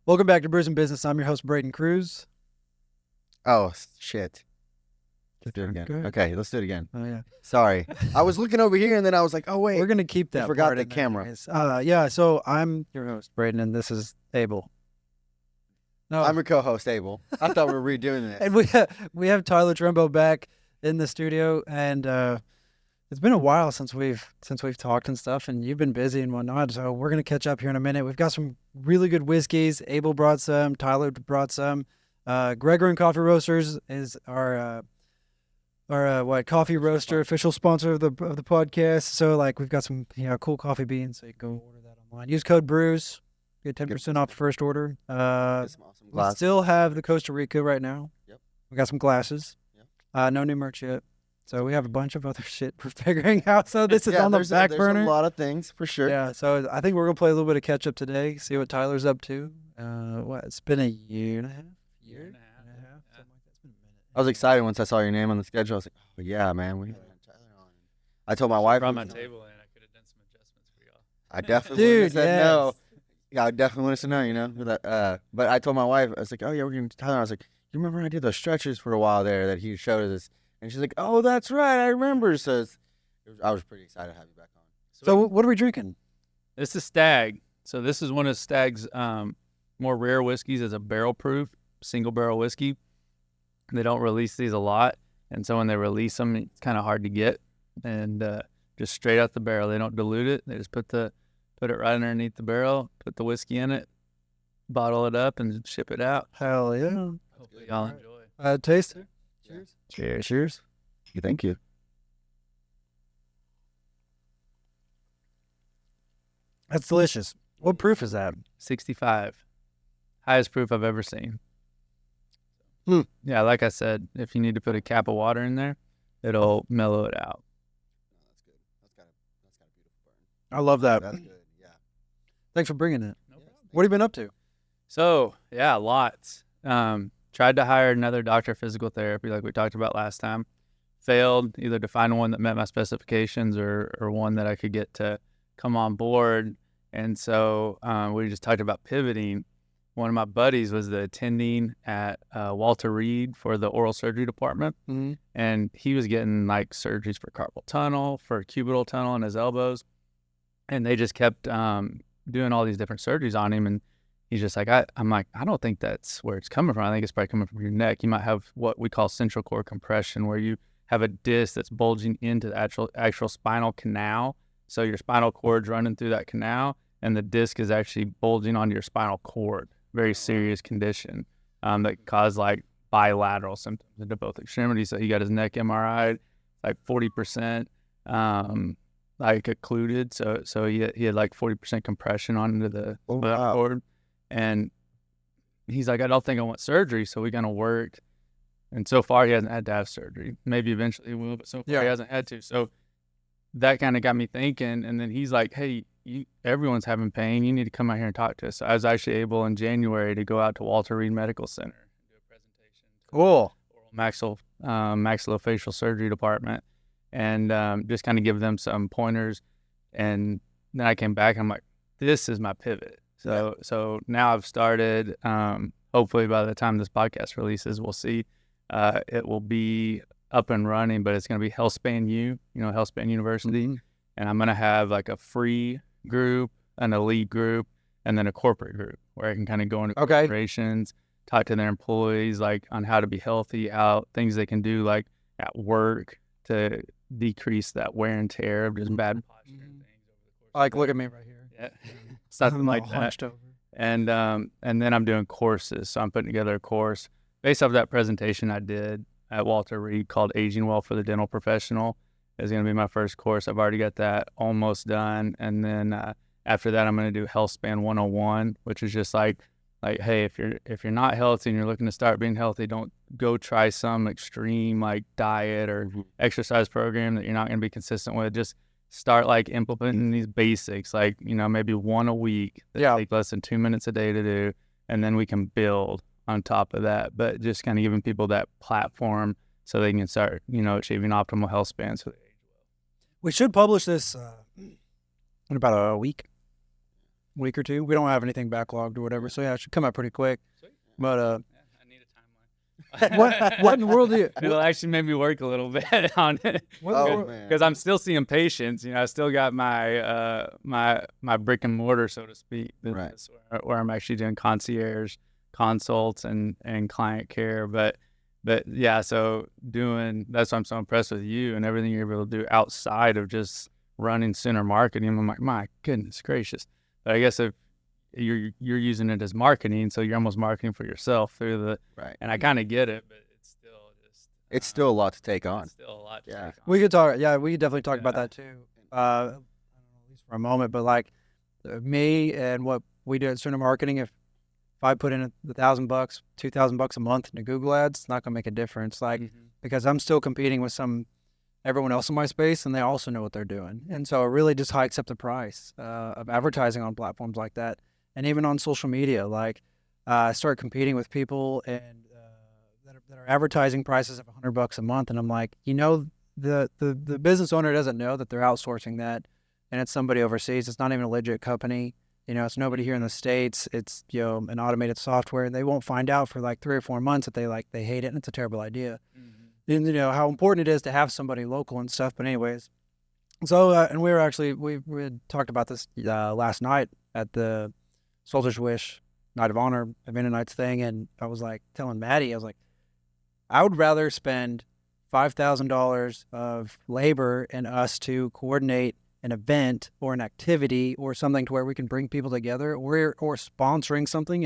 Welcome back to Brews and Business. I'm your host, Braden Cruz. Oh, shit. Let's do it Go again. ahead. Okay, let's do it again. Oh, yeah. Sorry. I was looking over here, and then I was like, oh, wait. We're going to keep that I forgot part the in there camera. anyways. So I'm your host, Braden, and this is Abel. No, I'm your co-host, Abel. I thought we were redoing this. and we have Tyler Trumbo back in the studio, and it's been a while since we've talked and stuff, and you've been busy and whatnot. So we're going to catch up here in a minute. We've got some really good whiskeys. Abel brought some. Tyler brought some. Gregor and Coffee Roasters is our coffee roaster, official sponsor of the podcast. So like we've got some cool coffee beans, so you can go order that online. Use code Brews, get 10% off the first order. Get some awesome We glasses. still have the Costa Rica right now. Yep. We got some glasses. Yep. No new merch yet. So we have a bunch of other shit we're figuring out. So this is on the back burner. There's a lot of things for sure. Yeah. So I think we're gonna play a little bit of catch up today. See what Tyler's up to. It's been a year and a half. Year and a half. Something like that. It's been a minute. I was excited once I saw your name on the schedule. I was like, oh, yeah, man. We haven't had Tyler on. I told my wife. Brought my table in. I could have done some adjustments for y'all. I definitely Dude, wouldn't have said no. yes. Yeah, I definitely want us to know, But I told my wife, I was like, oh, yeah, we're going to Tyler. I was like, you remember I did those stretches for a while there that he showed us? And she's like, oh, that's right. I remember. So I was pretty excited to have you back on. So what are we drinking? This is Stag. So this is one of Stag's more rare whiskeys. It's a barrel proof, single barrel whiskey. They don't release these a lot. And so when they release them, it's kind of hard to get. And just straight out the barrel. They don't dilute it. They just put it right underneath the barrel, put the whiskey in it, bottle it up, and ship it out. Hell yeah. Hopefully y'all enjoy. Taste it. Cheers. Cheers. Thank you. That's delicious. What proof is that? 65. Highest proof I've ever seen. Hmm. Yeah, like I said, if you need to put a cap of water in there, it'll mellow it out. That's good. That's got a beautiful burn. I love that. That's good. Yeah. Thanks for bringing it. No problem. What have you been up to? So, yeah, lots. Tried to hire another doctor of physical therapy like we talked about last time. Failed either to find one that met my specifications or one that I could get to come on board. And so we just talked about pivoting. One of my buddies was the attending at Walter Reed for the oral surgery department. Mm-hmm. And he was getting like surgeries for carpal tunnel, for cubital tunnel in his elbows. And they just kept doing all these different surgeries on him. And he's just like, I'm like, I don't think that's where it's coming from. I think it's probably coming from your neck. You might have what we call central cord compression, where you have a disc that's bulging into the actual spinal canal. So your spinal cord's running through that canal, and the disc is actually bulging onto your spinal cord. Very serious condition that caused like bilateral symptoms into both extremities. So he got his neck MRI'd, like 40%, like occluded. So he had like 40% compression onto the spinal cord. And he's like, I don't think I want surgery. So we kind of worked. And so far, he hasn't had to have surgery. Maybe eventually he will, but so far he hasn't had to. So that kind of got me thinking. And then he's like, hey, everyone's having pain. You need to come out here and talk to us. So I was actually able in January to go out to Walter Reed Medical Center and do a presentation to Cool. the oral maxillofacial surgery department and just kind of give them some pointers. And then I came back and I'm like, this is my pivot. So now I've started, hopefully by the time this podcast releases, we'll see, it will be up and running, but it's going to be HealthSpan HealthSpan University. Mm-hmm. And I'm going to have like a free group, an elite group, and then a corporate group where I can kind of go into corporations, talk to their employees, like on how to be healthy, things they can do like at work to decrease that wear and tear of just bad posture and things over the course. Like, look at me right here. Yeah. Something like that. Hunched over. And then I'm doing courses. So I'm putting together a course based off that presentation I did at Walter Reed called Aging Well for the Dental Professional. Is going to be my first course. I've already got that almost done. And then after that, I'm going to do HealthSpan 101, which is just like, hey, if you're not healthy and you're looking to start being healthy, don't go try some extreme like diet or exercise program that you're not going to be consistent with. Just start like implementing these basics, like, maybe one a week that take less than 2 minutes a day to do. And then we can build on top of that. But just kind of giving people that platform so they can start, achieving optimal health spans for the age well. We should publish this in about a week. week or two. We don't have anything backlogged or whatever, so yeah, it should come out pretty quick. Sweet. But I need a timeline. what in the world do you? It'll actually make me work a little bit on it. Oh, man. Because I'm still seeing patients. You know, I still got my my brick and mortar, so to speak, business where I'm actually doing concierge consults and client care. But yeah, so that's why I'm so impressed with you and everything you're able to do outside of just running Sooner marketing. I'm like, my goodness gracious. But I guess if you're using it as marketing, so you're almost marketing for yourself through the Right. And I kind of get it, but it's still just It's still a lot to take on. It's still a lot to Yeah. take on. We could talk. Yeah, we could definitely talk about that too. At least for a moment. But like me and what we do at Sooner Marketing, if I put in $1,000, $2,000 a month into Google Ads, it's not gonna make a difference. Like because I'm still competing with everyone else in my space, and they also know what they're doing. And so it really just hikes up the price of advertising on platforms like that, and even on social media. Like I start competing with people and that are advertising prices of $100 a month, and I'm like, the business owner doesn't know that they're outsourcing that, and it's somebody overseas. It's not even a legit company. It's nobody here in the States. It's an automated software, and they won't find out for like 3 or 4 months that they hate it and it's a terrible idea. And how important it is to have somebody local and stuff. But anyways, so and we had talked about this last night at the Soldier's Wish Night of Honor Event Nights thing, and I was like telling Maddie, I was like, I would rather spend $5,000 of labor and us to coordinate an event or an activity or something to where we can bring people together, or sponsoring something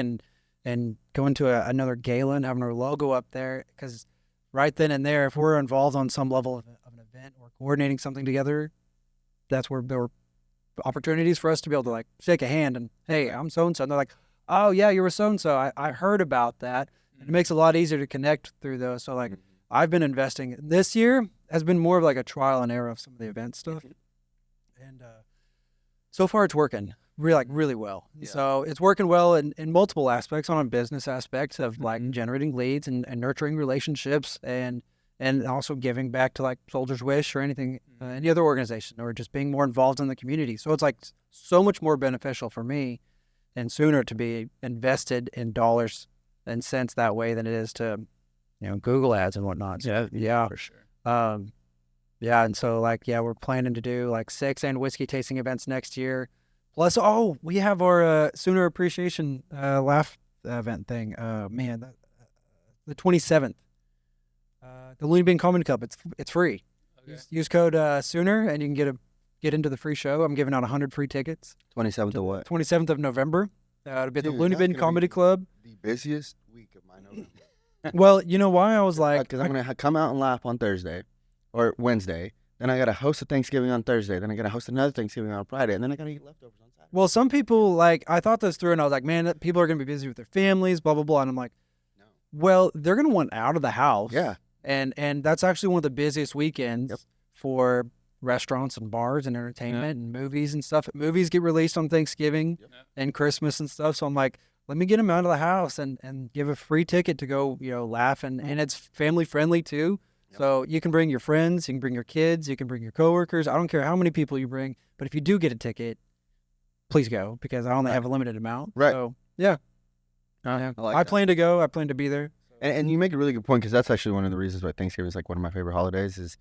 and going to another gala and having our logo up there, because right then and there, if we're involved on some level of an event or coordinating something together, that's where there were opportunities for us to be able to like shake a hand and, hey, I'm so-and-so. And they're like, oh yeah, you were so-and-so. I heard about that. And it makes it a lot easier to connect through those. So like I've been investing. This year has been more of like a trial and error of some of the event stuff. And so far it's working really well. Yeah. So it's working well in multiple aspects, on a business aspect of like generating leads and nurturing relationships, and also giving back to like Soldier's Wish or anything, any other organization, or just being more involved in the community. So it's like so much more beneficial for me and Sooner to be invested in dollars and cents that way than it is to, Google ads and whatnot. So, yeah, for sure. Yeah, and so like, we're planning to do like 6 and whiskey tasting events next year. Plus, we have our Sooner Appreciation Laugh event thing. The 27th. The Looney Bin Comedy Club. It's free. Okay. Use code Sooner, and you can get into the free show. I'm giving out 100 free tickets. 27th of what? 27th of November. It'll be at the Looney Bin Comedy Club. The busiest week of my November. Well, you know why? I was like, because I'm gonna come out and laugh on Thursday or Wednesday. Then I got to host a Thanksgiving on Thursday. Then I got to host another Thanksgiving on Friday. And then I got to eat leftovers on Saturday. Well, some people, I thought this through, and I was like, man, people are going to be busy with their families, blah, blah, blah. And I'm like, no. Well, they're going to want out of the house. Yeah. And that's actually one of the busiest weekends for restaurants and bars and entertainment and movies and stuff. Movies get released on Thanksgiving and Christmas and stuff. So I'm like, let me get them out of the house and give a free ticket to go, laugh. And it's family friendly too. So you can bring your friends, you can bring your kids, you can bring your coworkers. I don't care how many people you bring, but if you do get a ticket, please go, because I only have a limited amount. Right. So yeah. I plan to go. I plan to be there. And you make a really good point, because that's actually one of the reasons why Thanksgiving is like one of my favorite holidays. Is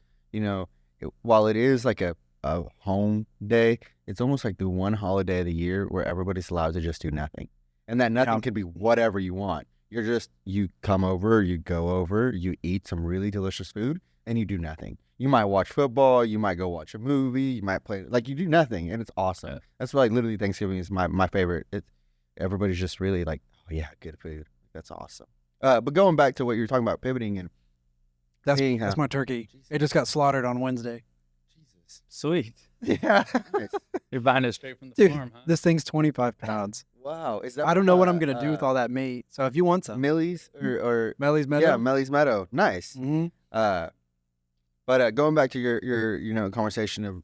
while it is like a home day, it's almost like the one holiday of the year where everybody's allowed to just do nothing, and that nothing could be whatever you want. You come over, you go over, you eat some really delicious food, and you do nothing. You might watch football, you might go watch a movie, you might play, you do nothing, and it's awesome. Yeah. That's why literally Thanksgiving is my favorite. Everybody's just really like, oh yeah, good food. That's awesome. But going back to what you were talking about, pivoting, and that's my turkey. Jesus. It just got slaughtered on Wednesday. Jesus. Sweet. Yeah. You're buying it straight from the farm, huh? This thing's 25 pounds. Wow. Is that I don't know what I'm going to do with all that meat. So if you want some. Millie's or Mellie's Meadow? Yeah, Mellie's Meadow. Nice. Mm-hmm. But going back to your conversation of,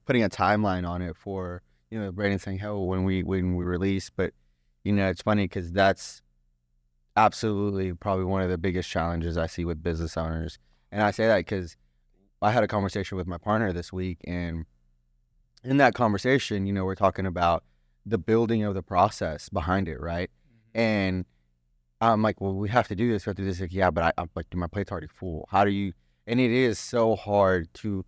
putting a timeline on it for, Brandon saying, hell, when we release. But, it's funny because that's absolutely probably one of the biggest challenges I see with business owners. And I say that because I had a conversation with my partner this week, and in that conversation, we're talking about the building of the process behind it, right? And I'm like, well, we have to do this. We have to do this. Like, yeah, but I'm like, my plate's already full. How do you? And it is so hard to,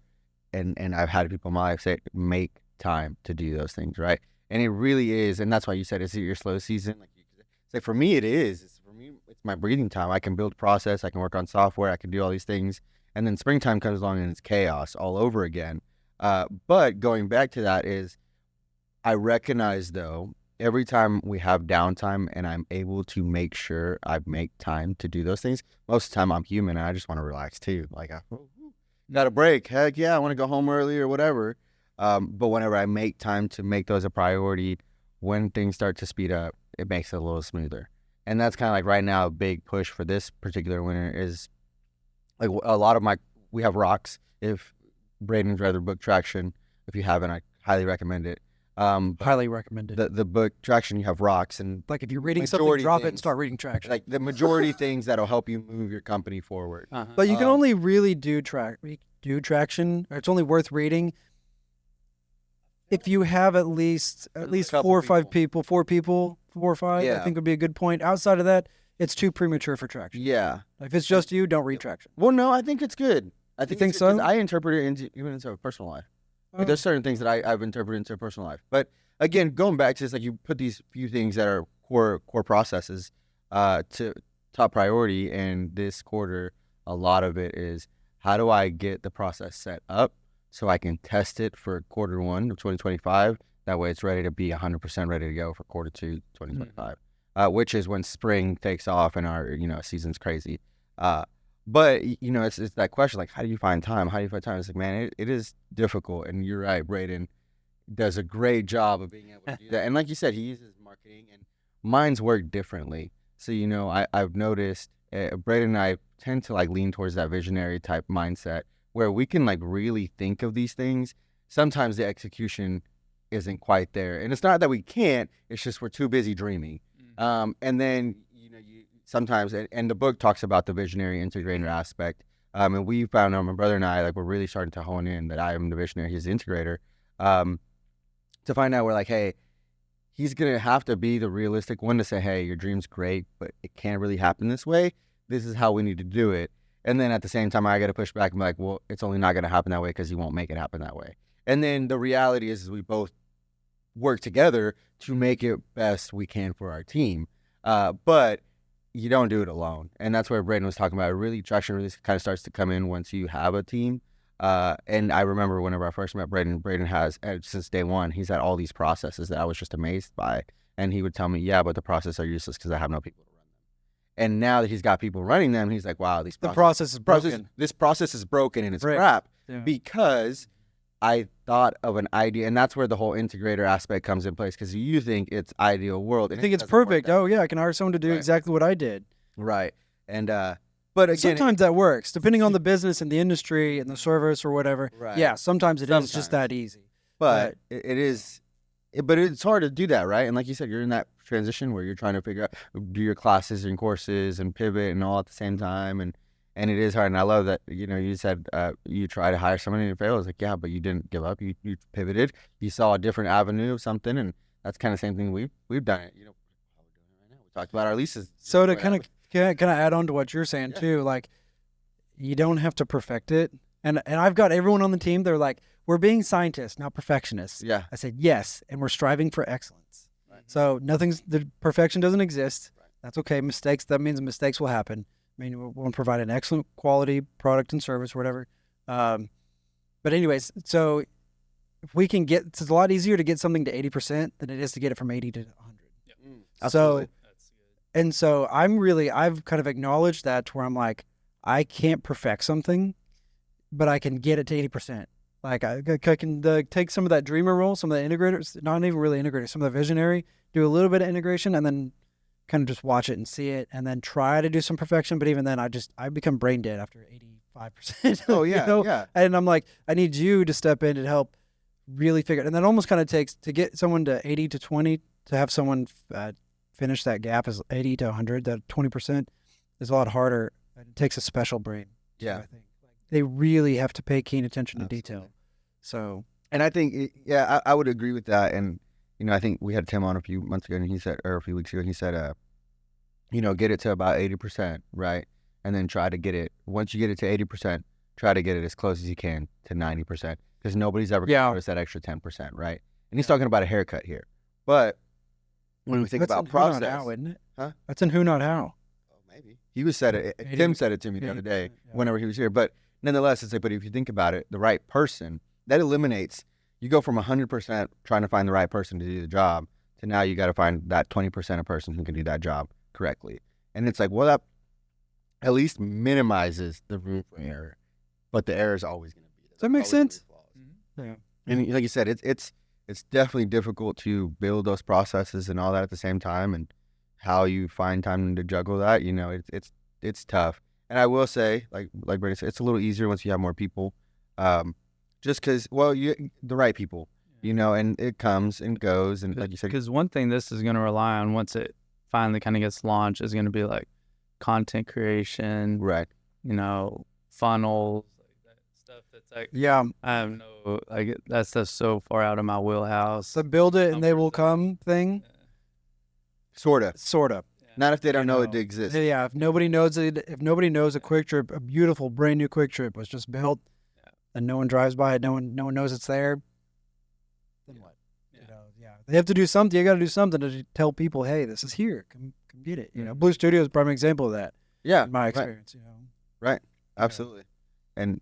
and I've had people in my life say, make time to do those things, right? And it really is, and that's why you said, is it your slow season? Like, it's like for me, it is. For me, it's my breathing time. I can build process. I can work on software. I can do all these things, and then springtime comes along and it's chaos all over again. But going back to that is, I recognize though, every time we have downtime and I'm able to make sure I make time to do those things, most of the time I'm human and I just want to relax too. Like, I got a break. Heck yeah, I want to go home early or whatever. But whenever I make time to make those a priority, when things start to speed up, it makes it a little smoother. And that's kind of like right now, a big push for this particular winter is like a lot of we have rocks. If Braden's read the book Traction, if you haven't, I highly recommend it. Highly recommended. The book Traction, you have rocks, and like if you're reading something, drop it and start reading Traction. Like the majority things that'll help you move your company forward. But you can only really do Traction, or it's only worth reading if you have at least 4 or 5 people, 4 or 5. I think would be a good point. Outside of that, it's too premature for Traction. Yeah. If it's just you, don't read Traction. Well, no, I think it's good. I think so. I interpret it even into personal life. Like, there's certain things that I've interpreted into personal life. But again, going back to this, like you put these few things that are core processes to top priority, and this quarter, a lot of it is how do I get the process set up so I can test it for quarter 1 of 2025. That way it's ready to be 100% ready to go for quarter 2, 2025, which is when spring takes off and our, season's crazy. But, it's that question, like, how do you find time? How do you find time? It's like, man, it is difficult. And you're right, Braden does a great job of being able to do that. And like you said, he uses marketing, and mine's work differently. So, I've noticed Braden and I tend to like lean towards that visionary type mindset where we can like really think of these things. Sometimes the execution isn't quite there. And it's not that we can't, it's just we're too busy dreaming. And then, sometimes, and the book talks about the visionary integrator aspect. And we found out, my brother and I, like, we're really starting to hone in that I am the visionary, he's the integrator. To find out we're like, hey, he's going to have to be the realistic one to say, hey, your dream's great, but it can't really happen this way. This is how we need to do it. And then at the same time, I got to push back and be like, well, it's only not going to happen that way because you won't make it happen that way. And then the reality is we both work together to make it best we can for our team. But you don't do it alone. And that's where Braden was talking about. Traction really kind of starts to come in once you have a team. And I remember whenever I first met Braden has, since day one, he's had all these processes that I was just amazed by. And he would tell me, yeah, but the processes are useless because I have no people to run them. And now that he's got people running them, he's like, wow, the process is broken. This process is broken and it's crap because I thought of an idea. And that's where the whole integrator aspect comes in place, because you think it's ideal world. I think it's perfect. Oh, yeah, I can hire someone to do exactly what I did. Right. And but again, sometimes that works, depending on the business and the industry and the service or whatever. Right. Yeah, sometimes it is just that easy. But it is. But it's hard to do that, right? And like you said, you're in that transition where you're trying to figure out, do your classes and courses and pivot and all at the same time. And it is hard. And I love that, you said you try to hire someone and it fails. Like, yeah, but you didn't give up. You pivoted. You saw a different avenue of something. And that's kind of the same thing we've done it. How we're doing it right now. We talked about our leases. So to kind of add on to what you're saying too, like, you don't have to perfect it. And I've got everyone on the team, they're like, we're being scientists, not perfectionists. Yeah. I said, yes, and we're striving for excellence. Right. So the perfection doesn't exist. Right. That's okay. That means mistakes will happen. I mean, we want to provide an excellent quality product and service, or whatever. But anyways, so if we can it's a lot easier to get something to 80% than it is to get it from 80 to 100. Yep. Absolutely. That's good. And so I've kind of acknowledged that, to where I'm like, I can't perfect something, but I can get it to 80%. Like I can take some of that dreamer role, some of the integrators, not even really integrators, some of the visionary, do a little bit of integration, and then kind of just watch it and see it, and then try to do some perfection. But even then, I become brain dead after 85%. Oh yeah, yeah. And I'm like, I need you to step in and help really figure it. And that almost kind of takes, to get someone to 80 to 20, to have someone finish that gap as 80 to 100. That 20% is a lot harder. It takes a special brain. Yeah, I think they really have to pay keen attention to detail. So, and I think I would agree with that. And I think we had Tim on a few months ago, and he said, or a few weeks ago, he said, get it to about 80%, right? And then try to get it, once you get it to 80%, try to get it as close as you can to 90%, because nobody's ever going to notice that extra 10%, right? And he's talking about a haircut here. But when we think That's about in process. Who Not How, isn't it? Huh? That's in Who Not How. Oh, maybe. Tim said it to me the other day whenever he was here. But nonetheless, it's like, but if you think about it, the right person, that eliminates, you go from 100% trying to find the right person to do the job to now you got to find that 20% of person who can do that job correctly. And it's like, well, that at least minimizes the room for error, but the error is always going to be there. Does that make sense? Yeah. And like you said, it's definitely difficult to build those processes and all that at the same time, and how you find time to juggle that. It's tough. And I will say, like Brady said, it's a little easier once you have more people, just because, the right people, and it comes and goes, and like you said, because one thing this is going to rely on once it finally kind of gets launched is going to be like content creation, right? Funnels, like that stuff that's like, I have no, like that stuff's so far out of my wheelhouse. The build it and they will come thing. Sorta. Yeah. Not if they don't know it exists. Yeah, if nobody knows it, if nobody knows a Quick Trip, a beautiful brand new Quick Trip was just built, and no one drives by it, no one knows it's there. Then what? They have to do something. You got to do something to tell people, hey, this is here. Come get it. Blue Studio is a prime example of that. Yeah, in my experience. Right. Absolutely. And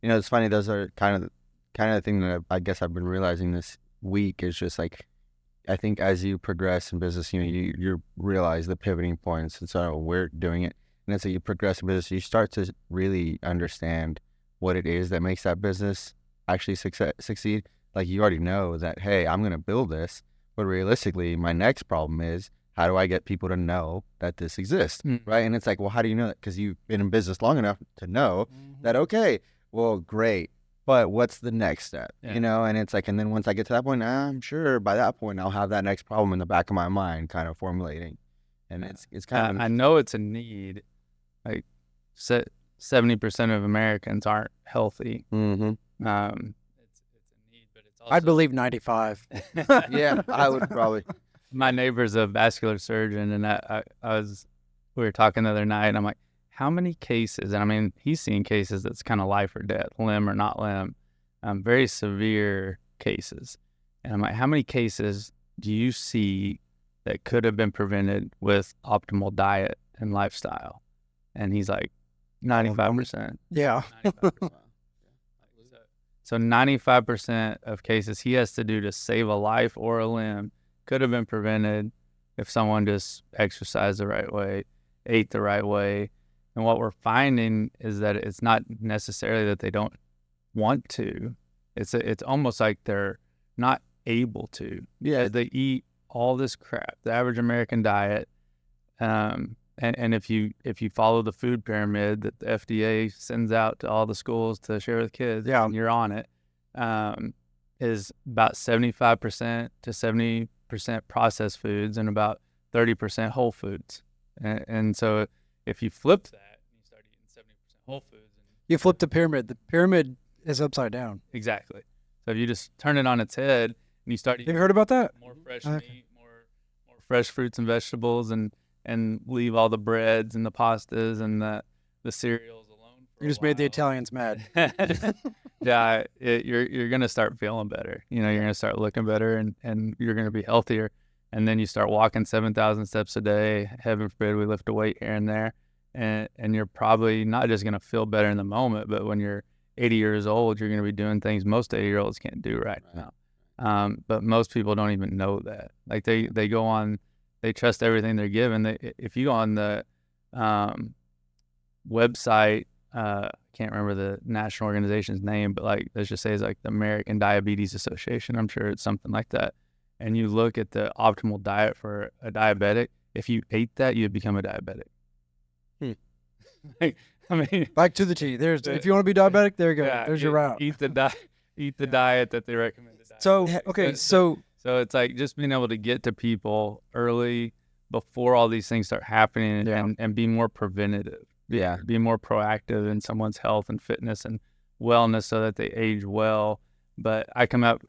it's funny. Those are kind of the thing that I guess I've been realizing this week is just like, I think as you progress in business, you realize the pivoting points, and so we're doing it. And as you progress in business, you start to really understand what it is that makes that business actually succeed. Like, you already know that, hey, I'm going to build this, but realistically, my next problem is, how do I get people to know that this exists, right? And it's like, well, how do you know that? Because you've been in business long enough to know that, okay, well, great, but what's the next step, And it's like, and then once I get to that point, I'm sure by that point I'll have that next problem in the back of my mind kind of formulating. And it's kind of... I know it's a need. Like, 70% of Americans aren't healthy. Mm-hmm. It's a need, but it's also... I'd believe 95. Yeah, I would probably... My neighbor's a vascular surgeon, and we were talking the other night, and I'm like, how many cases, and I mean, he's seeing cases that's kind of life or death, limb or not limb, very severe cases. And I'm like, how many cases do you see that could have been prevented with optimal diet and lifestyle? And he's like, 95%. Yeah. 95%. So 95% of cases he has to do to save a life or a limb could have been prevented if someone just exercised the right way, ate the right way. And what we're finding is that it's not necessarily that they don't want to. It's almost like they're not able to. Yeah. They eat all this crap, the average American diet. And if you follow the food pyramid that the FDA sends out to all the schools to share with kids, and you're on it, is about 75% to 70% processed foods and about 30% whole foods. And so if you flip that and you start eating 70% whole foods, you flip the pyramid is upside down. Exactly. So if you just turn it on its head and you start eating... Have you heard about that? More fresh meat, more fresh fruits and vegetables, and leave all the breads and the pastas and the cereals alone. You just made the Italians mad. Yeah, you're going to start feeling better. You're going to start looking better, and you're going to be healthier. And then you start walking 7,000 steps a day. Heaven forbid we lift a weight here and there. And you're probably not just going to feel better in the moment, but when you're 80 years old, you're going to be doing things most 80-year-olds can't do right now. But most people don't even know that. Like they go on, they trust everything they're given. If you go on the website, can't remember the national organization's name, but like, let's just say it's like the American Diabetes Association. I'm sure it's something like that. And you look at the optimal diet for a diabetic. If you ate that, you'd become a diabetic. Like, I mean, back to the T. If you want to be diabetic, there you go. Yeah, There's your route. Eat the diet that they recommend. So okay, so it's like just being able to get to people early before all these things start happening, and be more preventative. Yeah, be more proactive in someone's health and fitness and wellness so that they age well. But I come up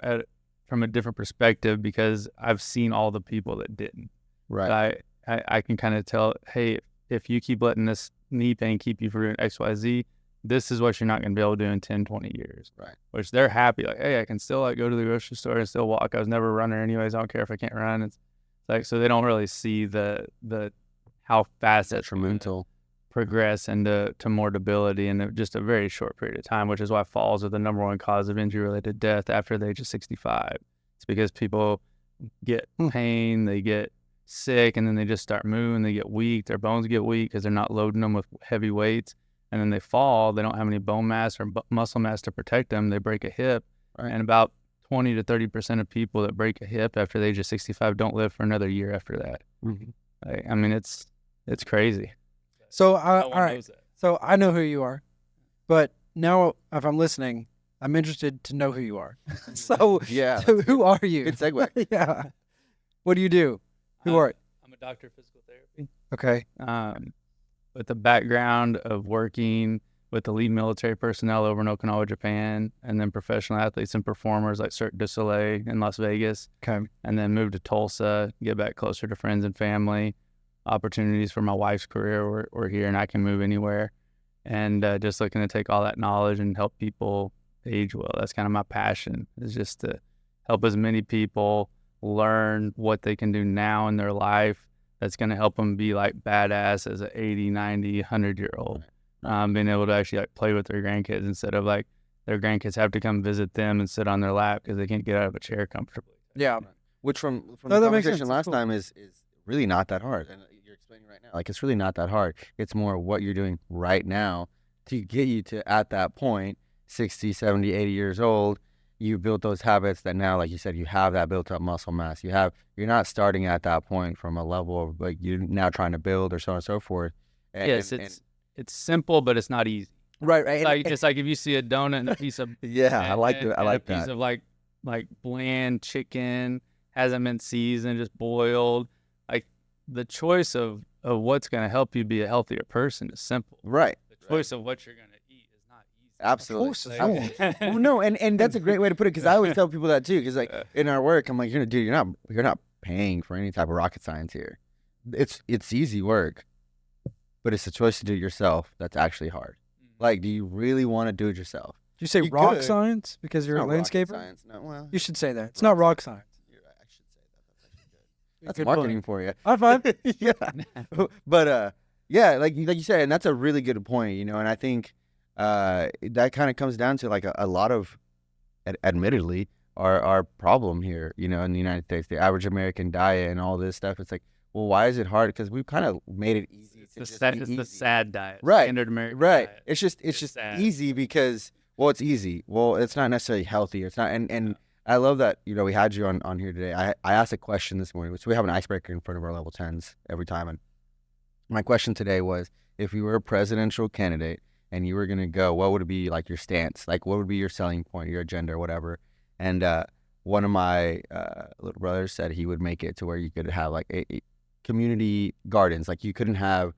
from a different perspective because I've seen all the people that didn't. Right. I can kind of tell, hey, if you keep letting this knee pain keep you from doing X, Y, Z, this is what you're not going to be able to do in 10, 20 years. Right. Which they're happy. Like, hey, I can still like go to the grocery store and still walk. I was never a runner anyways. I don't care if I can't run. It's like, so they don't really see the how fast that's Detrimental. progress into more debility in just a very short period of time, which is why falls are the number one cause of injury-related death after the age of 65. It's because people get pain, they get sick, and then they just start moving, they get weak, their bones get weak because they're not loading them with heavy weights, and then they fall, they don't have any bone mass or muscle mass to protect them, they break a hip, Right. and about 20 to 30% of people that break a hip after the age of 65 don't live for another year after that. Mm-hmm. I mean, it's crazy. So, No all one right. knows that. So I know who you are, but now if I'm listening, I'm interested to know who you are. So, Yeah. so who are you? Good segue. Yeah. What do you do? Who are you? I'm a doctor of physical therapy. Okay. With the background of working with the lead military personnel over in Okinawa, Japan, and then professional athletes and performers like Cirque du Soleil in Las Vegas. Okay. And then moved to Tulsa, get back closer to friends and family. Opportunities for my wife's career were here, and I can move anywhere. And just looking to take all that knowledge and help people age well. That's kind of my passion, is just to help as many people learn what they can do now in their life that's going to help them be like badass as an 80, 90, 100-year-old. Being able to actually like play with their grandkids instead of like their grandkids have to come visit them and sit on their lap because they can't get out of a chair comfortably. Yeah. Which from No, the that makes sense. conversation That's last cool. time is really not that hard. And you're explaining right now, like it's really not that hard. It's more what you're doing right now to get you to at that point, 60, 70, 80 years old, you built those habits that now, like you said, you have that built up muscle mass. You're not starting at that point from a level of like you're now trying to build or so on and so forth. Yes, it's simple, but it's not easy. Right. It's like if you see a donut and a piece of Yeah, I like and that. a piece of like bland chicken, hasn't been seasoned, just boiled. Like the choice of what's going to help you be a healthier person is simple. Right. The choice of what you're going to eat is not easy. Absolutely. Like- Well, no, and that's a great way to put it because I always tell people that too. Because like in our work, I'm like, you're not paying for any type of rocket science here. It's easy work, but it's the choice to do it yourself that's actually hard. Like, do you really want to do it yourself? Did you say You rock could. science because you're a It's not rocket landscaper? science. No, well, You should say that. It's not rock science. you're right. I should say that. That's actually good. That's Good marketing point. for you. High five. Yeah. But yeah, like you said, and that's a really good point, you know, and I think that kind of comes down to like a lot of, admittedly, our problem here, you know, in the United States, the average American diet and all this stuff. It's like, well, why is it hard? Because we've kind of made it easy. It's to just be the easy. sad diet. Right. Standard American Right. diet. It's just sad. easy because, well, it's easy. Well, it's not necessarily healthy. It's not, and I love that, you know, we had you on here today. I asked a question this morning, which we have an icebreaker in front of our level 10s every time. And my question today was, if you were a presidential candidate and you were going to go, what would it be like your stance? Like, what would be your selling point, your agenda or whatever? And one of my little brothers said he would make it to where you could have like a community gardens. Like you couldn't have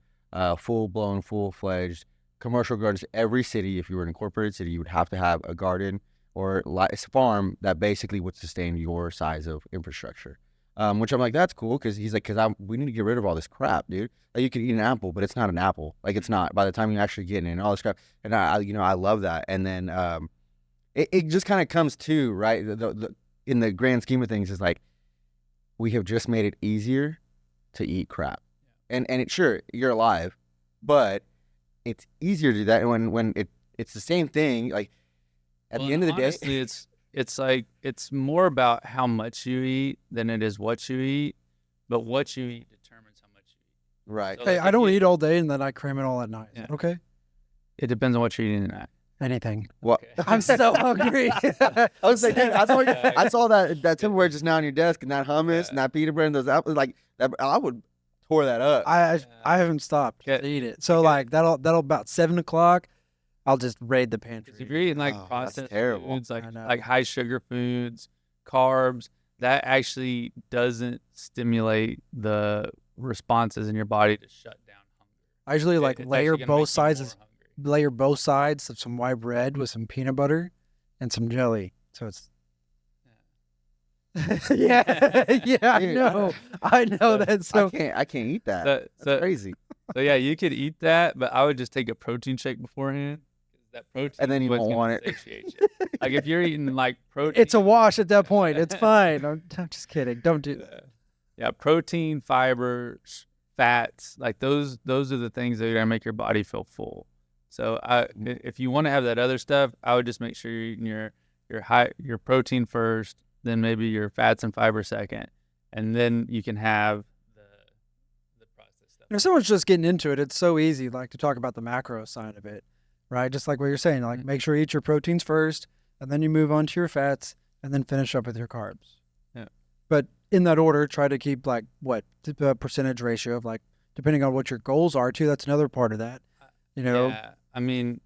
full-blown, full-fledged commercial gardens. Every city, if you were an incorporated city, you would have to have a garden or a farm that basically would sustain your size of infrastructure. Which I'm like, that's cool, because he's like, we need to get rid of all this crap, dude. Like, you could eat an apple, but it's not an apple. Like, it's not. By the time you actually get in and all this crap, and I love that. And then it just kind of comes to, right, in the grand scheme of things, is like, we have just made it easier to eat crap. And sure, you're alive, but it's easier to do that. And when it's the same thing, like, at the end of the honestly, day, it's like it's more about how much you eat than it is what you eat, but what you eat determines how much you eat. right? So, Hey, like, I if don't you- eat all day and then I cram it all at night. Is Yeah. that okay? It depends on what you're eating tonight. Anything. Well, Okay. I'm so hungry. I was like, dude, Yeah. I saw that Tupperware just now on your desk, and that hummus and that pita bread and those apples, like that, I would tore that up. I haven't stopped to eat it. So like that'll about 7:00. I'll just raid the pantry. If you're eating like Oh, that's processed terrible. foods, I know. like high sugar foods, carbs, that actually doesn't stimulate the responses in your body to shut down hunger. I usually like It's layer actually gonna make you both sides more of hungry. both sides of some white bread with some peanut butter and some jelly. So it's yeah, yeah, I Dude, know. I know that's so. I can't eat that. So, That's crazy. so yeah, you could eat that, but I would just take a protein shake beforehand. That protein And then is you what's won't gonna want it. satiate you. Like if you're eating like protein, It's a wash at that point. It's fine. I'm just kidding. Don't do that. yeah, protein, fibers, fats, like those are the things that are gonna make your body feel full. So if you want to have that other stuff, I would just make sure you're eating your protein first, then maybe your fats and fiber second, and then you can have the processed stuff. If someone's just getting into it, it's so easy, like to talk about the macro side of it, right? Just like what you're saying, like make sure you eat your proteins first, and then you move on to your fats, and then finish up with your carbs. Yeah. But in that order, try to keep like the percentage ratio of like depending on what your goals are too. That's another part of that. You know. Yeah, I mean,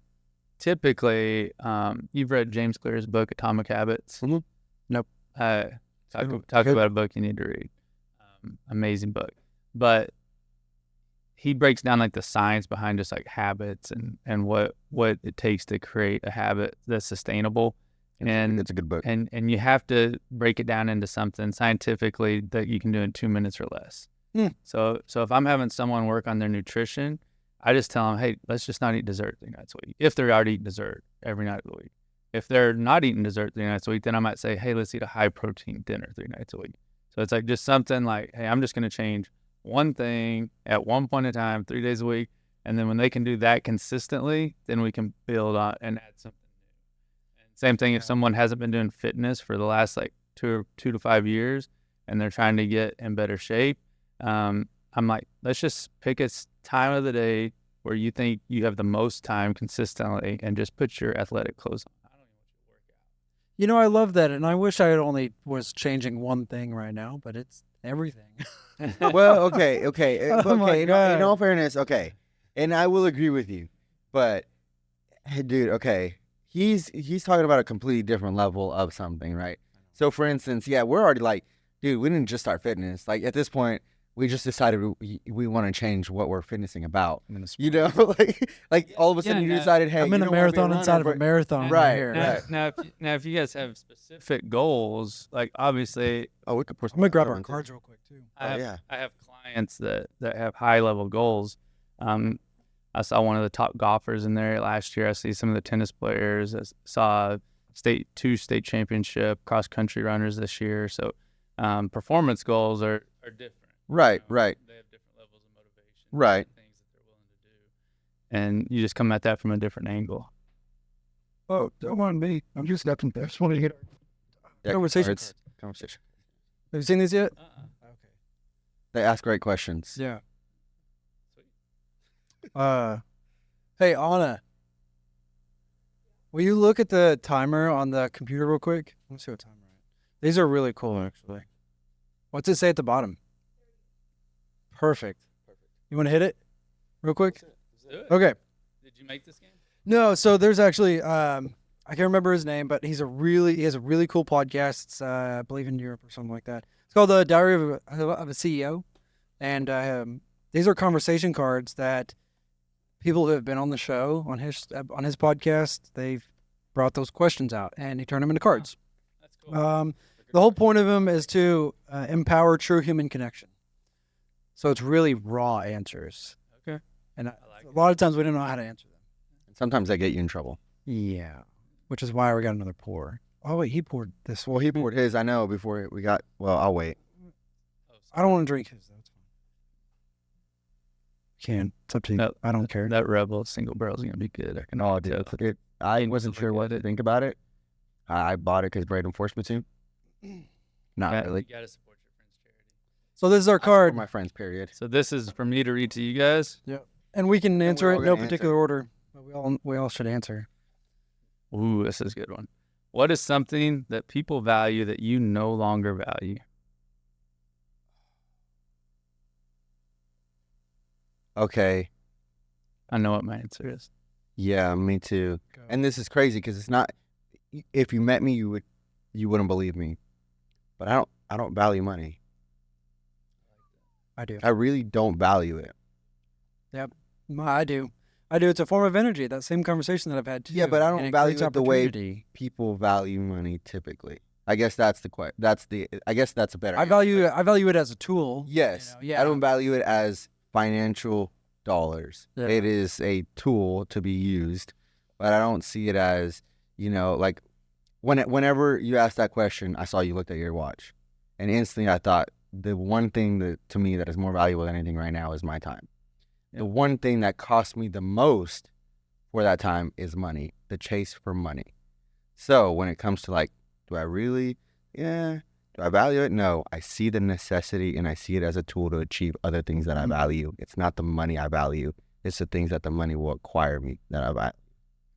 typically, you've read James Clear's book Atomic Habits. Mhm. Nope. Talk Good. about a book you need to read. Amazing book, but he breaks down like the science behind just like habits and what it takes to create a habit that's sustainable. And it's a good book. And you have to break it down into something scientifically that you can do in 2 minutes or less. So if I'm having someone work on their nutrition, I just tell them, hey, let's just not eat dessert 3 nights a week. If they're already eating dessert every night of the week. If they're not eating dessert 3 nights a week, then I might say, hey, let's eat a high protein dinner 3 nights a week. So it's like just something like, hey, I'm just going to change one thing at one point in time, 3 days a week. And then when they can do that consistently, then we can build on and add something new. And same thing if someone hasn't been doing fitness for the last like 2 to 5 years and they're trying to get in better shape. I'm like, let's just pick a time of the day where you think you have the most time consistently and just put your athletic clothes on. I don't even want you to work out. You know, I love that, and I wish I only was changing one thing right now, but it's everything. Well, okay. Oh my In God. all fairness, okay, and I will agree with you, but hey, dude, okay, he's talking about a completely different level of something, right? So, for instance, yeah, we're already like, dude, we didn't just start fitness. Like at this point, we just decided we want to change what we're fitnessing about. You know, like all of a sudden you decided, hey, I'm in you a don't wanna be marathon runner, inside of a but- marathon Right, here. right. Now, if you guys have specific goals, like obviously, Oh, we could. I'm gonna grab our one, too. cards real quick too. I have clients that have high level goals. I saw one of the top golfers in there last year. I see some of the tennis players. I saw two state championship cross country runners this year. So performance goals are different. Right. They have different levels of motivation. Right. Things that they're willing to do, and you just come at that from a different angle. Oh, don't mind me. I'm just stepping there. Just wanted to get conversation. Conversation. Have you seen these yet? Okay. They ask great questions. Yeah. Hey Anna, will you look at the timer on the computer real quick? Let's see what time we're at. These are really cool, actually. What's it say at the bottom? Perfect. You want to hit it real quick? Okay. Did you make this game? No, so there's actually I can't remember his name, but he has a really cool podcast. It's I believe in Europe or something like that. It's called The Diary of a CEO, and these are conversation cards that people who have been on the show on his podcast, they've brought those questions out and he turned them into cards. That's cool. The whole point of them is to empower true human connection. So it's really raw answers. Okay. And I like a lot of times we don't know how to answer them. Sometimes they get you in trouble. Yeah. Which is why we got another pour. Oh, wait, he poured this. Well, he poured his, I know, before we got. Well, I'll wait. I don't want to drink his, though. It's fine. Can. It's up to you. No, I don't care. That Rebel single barrel is gonna be good. I can. Oh, dude, I wasn't sure what to think about it. I bought it because Braden forced me to. Not really. You gotta support your friend's charity. So this is our I support card. my friends, period. So this is for me to read to you guys. And we can answer we're it all in no gonna particular order. But we all should answer. Ooh, this is a good one. What is something that people value that you no longer value? Okay. I know what my answer is. Yeah, me too. Go. And this is crazy because it's not. If you met me, you wouldn't believe me. But I don't value money. I do. I really don't value it. I do. It's a form of energy. That same conversation that I've had too. Yeah, but I and don't it value creates it the way opportunity. people value money typically. I guess that's the I guess that's a better I answer. value it as a tool. Yes. Yeah. I don't value it as financial dollars. Yeah. It is a tool to be used, but I don't see it as, like whenever you asked that question, I saw you looked at your watch, and instantly I thought the one thing that to me that is more valuable than anything right now is my time. Yeah. The one thing that costs me the most for that time is money, the chase for money. So when it comes to like, do I really? Yeah. Do I value it? No. I see the necessity and I see it as a tool to achieve other things that I value. It's not the money I value. It's the things that the money will acquire me that I value.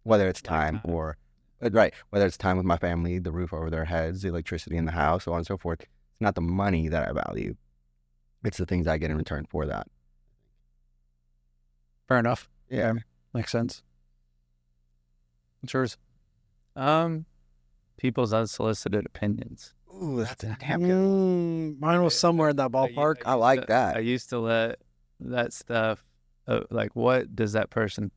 Whether it's time or, whether it's time with my family, the roof over their heads, the electricity in the house, so on and so forth. It's not the money that I value. It's the things I get in return for that. Fair enough. Yeah. Makes sense. What's yours? People's unsolicited opinions. Ooh, that's a damn good one. Mine was somewhere in that ballpark. I like that. I used to let that stuff, like, what does that person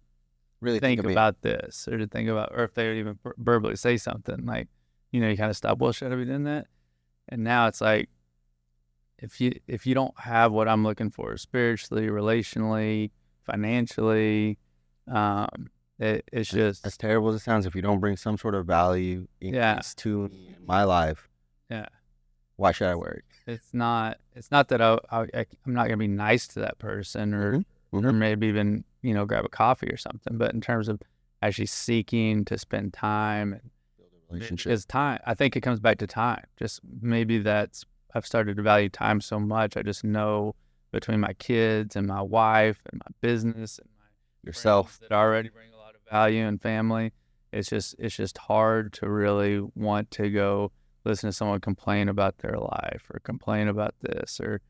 Really think of me. about this, or to think about, or if they would even verbally say something, like, you kind of stop, well, should I be doing that? And now it's like, if you don't have what I'm looking for spiritually, relationally, financially, it's just as terrible as it sounds, if you don't bring some sort of value increase to my life, why should I work? It's not that I'm not gonna be nice to that person, or maybe even grab a coffee or something. But in terms of actually seeking to spend time and build a relationship, because time, I think it comes back to time. Just maybe I've started to value time so much. I just know between my kids and my wife and my business and my yourself that already bring a lot of value and family. It's just hard to really want to go listen to someone complain about their life or complain about this or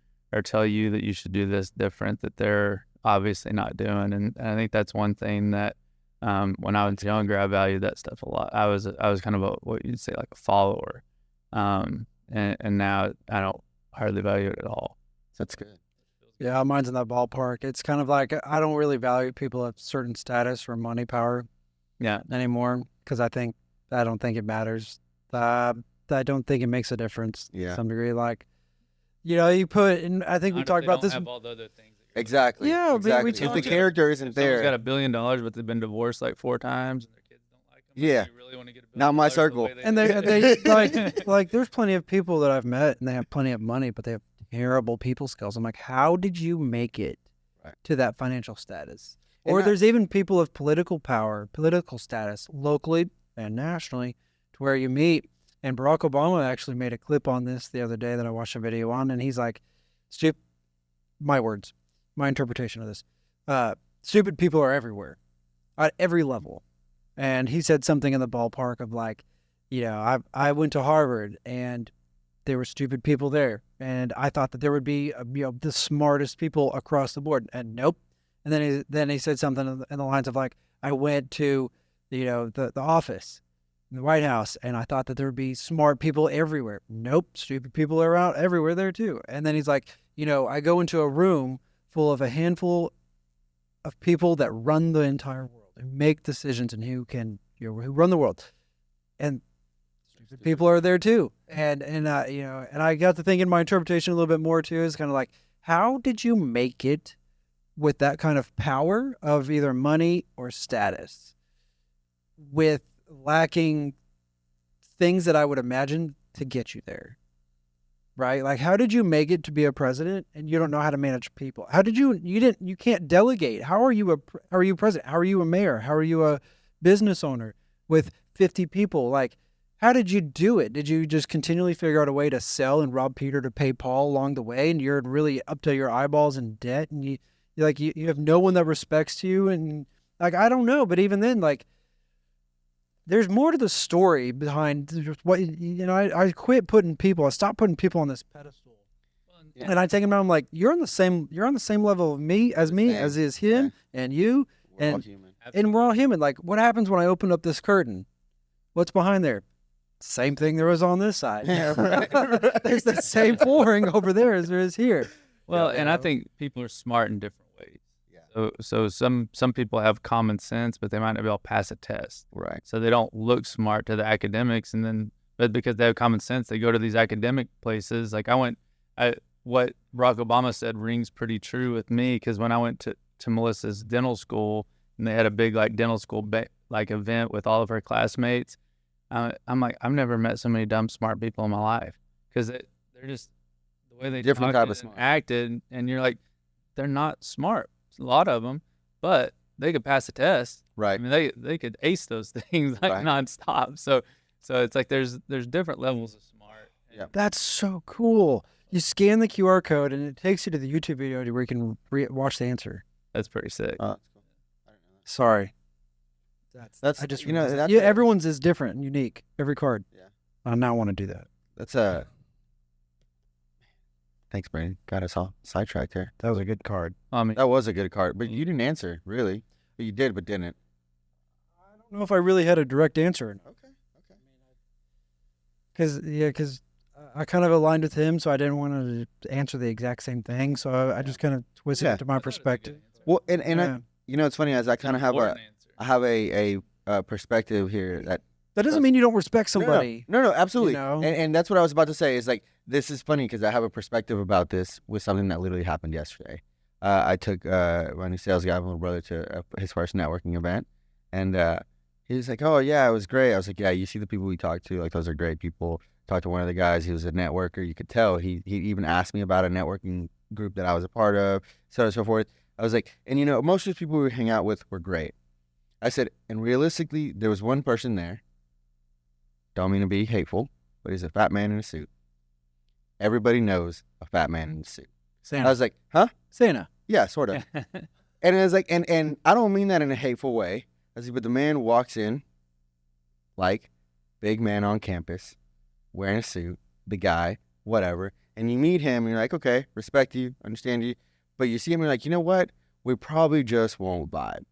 tell you that you should do this different that they're obviously not doing. And I think that's one thing that when I was younger, I valued that stuff a lot. I was kind of what you'd say like a follower. And now I don't hardly value it at all. That's good. Yeah, mine's in that ballpark. It's kind of like I don't really value people of certain status or money power anymore because I don't think it matters. I don't think it makes a difference to some degree. Like, you put, and I think we talked about this. Have all the other things Exactly. Yeah, exactly. we If talked the character isn't there, someone's got $1 billion, but they've been divorced like 4 times, and their kids don't like them. Yeah. Do you really want to get $1 billion Not my the circle. way And they like there's plenty of people that I've met and they have plenty of money, but they have terrible people skills. I'm like, how did you make it to that financial status? Or there's even people of political power, political status, locally and nationally, to where you meet. And Barack Obama actually made a clip on this the other day that I watched a video on, and he's like, my words, my interpretation of this, stupid people are everywhere, at every level. And he said something in the ballpark of like, I went to Harvard and there were stupid people there. And I thought that there would be, the smartest people across the board. And nope. And then he said something in the lines of like, I went to, the office in the White House and I thought that there would be smart people everywhere. Nope. Stupid people are out everywhere there too. And then he's like, I go into a room full of a handful of people that run the entire world and make decisions and who run the world. And stupid people are there too. And I got to thinking my interpretation a little bit more too is kind of like, how did you make it with that kind of power of either money or status with lacking things that I would imagine to get you there? Right? Like, how did you make it to be a president and you don't know how to manage people? How did you can't delegate. How are you a president? How are you a mayor? How are you a business owner with 50 people? Like, how did you do it? Did you just continually figure out a way to sell and rob Peter to pay Paul along the way? And you're really up to your eyeballs in debt and you have no one that respects you. And like, I don't know, but even then, like, there's more to the story behind just what, I quit putting people, I stopped putting people on this pedestal. Yeah. And I take them out, I'm like, you're on the same level of me as is him and you. We're all human. And we're all human. Like, what happens when I open up this curtain? What's behind there? Same thing there was on this side. Yeah, right. There's the same flooring over there as there is here. Well, and I think people are smart in different ways. Yeah. So some people have common sense, but they might not be able to pass a test. Right. So they don't look smart to the academics, but but because they have common sense, they go to these academic places. Like what Barack Obama said rings pretty true with me, because when I went to Melissa's dental school and they had a big like dental school like event with all of her classmates, I'm like, I've never met so many dumb smart people in my life, because they're just the way they Different type of smart. acted, and you're like, they're not smart, a lot of them, but they could pass a test. Right. I mean, they could ace those things like nonstop. So it's like there's different levels of smart. Yeah. That's so cool. You scan the QR code and it takes you to the YouTube video where you can watch the answer. That's pretty sick. That's cool. I didn't know that. Sorry. That's I just you know realized that. that's Yeah, everyone's is different and unique. Every card. Yeah. I now want to do that. That's Thanks, Brandon. Got us all sidetracked here. That was a good card. I mean, That was a good card, but you didn't answer really. But you did, but didn't. I don't know if I really had a direct answer. Okay. Because I kind of aligned with him, so I didn't want to answer the exact same thing. So I just kind of twisted it to my perspective. Well, and Yeah. it's funny, as I kind of have a perspective here that Doesn't mean you don't respect somebody. No, absolutely. You know? And that's what I was about to say is like, this is funny because I have a perspective about this with something that literally happened yesterday. I took my new sales guy, my little brother, to his first networking event, and he was like, "Oh yeah, it was great." I was like, "Yeah, you see the people we talked to, like those are great people." Talked to one of the guys; he was a networker. You could tell. He even asked me about a networking group that I was a part of, so on and so forth. I was like, and most of the people we hang out with were great. I said, and realistically, there was one person there. Don't mean to be hateful, but he's a fat man in a suit. Everybody knows a fat man in a suit. Santa. I was like, huh? Santa. Yeah, sort of. And I was like, and I don't mean that in a hateful way. I was like, but the man walks in, like, big man on campus, wearing a suit, the guy, whatever. And you meet him, and you're like, okay, respect you, understand you. But you see him, and you're like, you know what? We probably just won't vibe.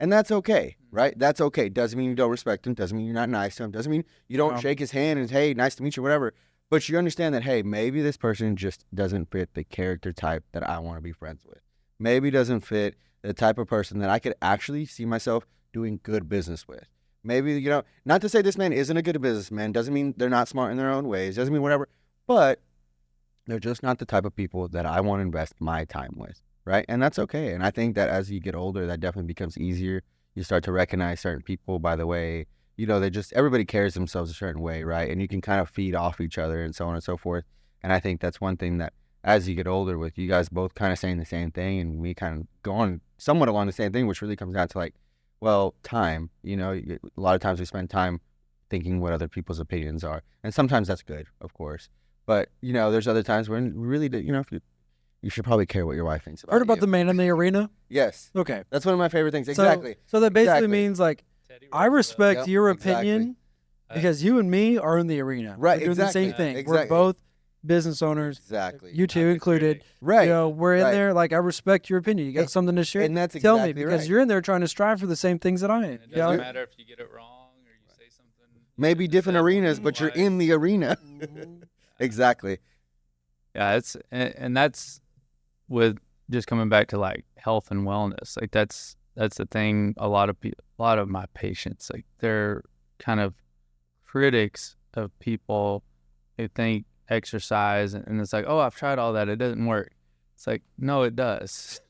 And that's okay, right? That's okay. Doesn't mean you don't respect him. Doesn't mean you're not nice to him. Doesn't mean you don't shake his hand and, hey, nice to meet you, whatever. But you understand that, hey, maybe this person just doesn't fit the character type that I want to be friends with. Maybe doesn't fit the type of person that I could actually see myself doing good business with. Maybe, not to say this man isn't a good businessman. Doesn't mean they're not smart in their own ways. Doesn't mean whatever. But they're just not the type of people that I want to invest my time with, right? And that's okay. And I think that as you get older, that definitely becomes easier. You start to recognize certain people by the way, everybody carries themselves a certain way, right? And you can kind of feed off each other and so on and so forth. And I think that's one thing that as you get older, with you guys both kind of saying the same thing and we kind of going somewhat along the same thing, which really comes down to like, well, time. A lot of times we spend time thinking what other people's opinions are. And sometimes that's good, of course. But, there's other times when really, you should probably care what your wife thinks about Heard about you. the man in the arena? Yes. Okay. That's one of my favorite things. Exactly. So that basically Exactly. means like, I respect Yep, your exactly. opinion because you and me are in the arena. Right, We're doing exactly. the same thing. Exactly. We're both business owners. Exactly. You two included. Right. We're in right. there. Like, I respect your opinion. You got something to share? And that's Tell me, exactly because right. you're in there trying to strive for the same things that I am. And it doesn't matter if you get it wrong or you say something. Maybe different arenas, but you're in the arena. Exactly. Yeah, and that's with just coming back to like health and wellness. Like that's the thing. A lot of my patients, like they're kind of critics of people who think exercise and it's like, oh, I've tried all that, it doesn't work. It's like, no, it does.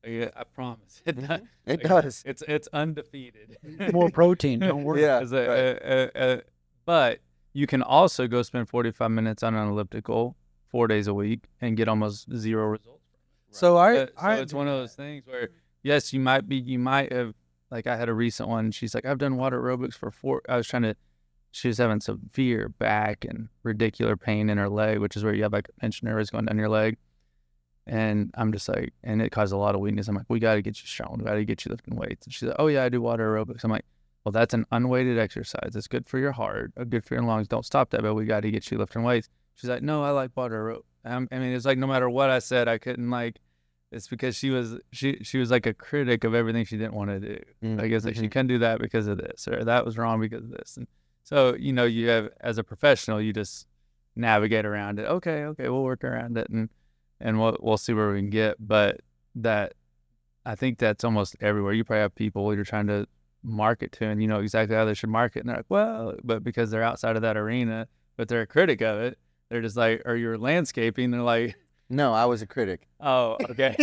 I promise it does. It does. It's undefeated. More protein. Don't worry. Yeah. But you can also go spend 45 minutes on an elliptical 4 days a week and get almost zero results. So it's one of those things where, yes, you might have, like I had a recent one. She's like, I've done water aerobics she was having severe back and radicular pain in her leg, which is where you have like a pinched nerve going down your leg. And I'm just like, and it caused a lot of weakness. I'm like, we got to get you strong. We got to get you lifting weights. And she's like, oh yeah, I do water aerobics. I'm like, well, that's an unweighted exercise. It's good for your heart, good for your lungs. Don't stop that, but we got to get you lifting weights. She's like, no, I like water aerobics. I mean, it's like no matter what I said, I couldn't like. It's because she was like a critic of everything she didn't want to do. I guess like she couldn't do that because of this, or that was wrong because of this. And so you have, as a professional, you just navigate around it. Okay, we'll work around it, and we'll see where we can get. But that, I think that's almost everywhere. You probably have people you're trying to market to, and you know exactly how they should market. And they're like, well, but because they're outside of that arena, but they're a critic of it, they're just like, or you're landscaping, they're like, No, I was a critic. oh, okay.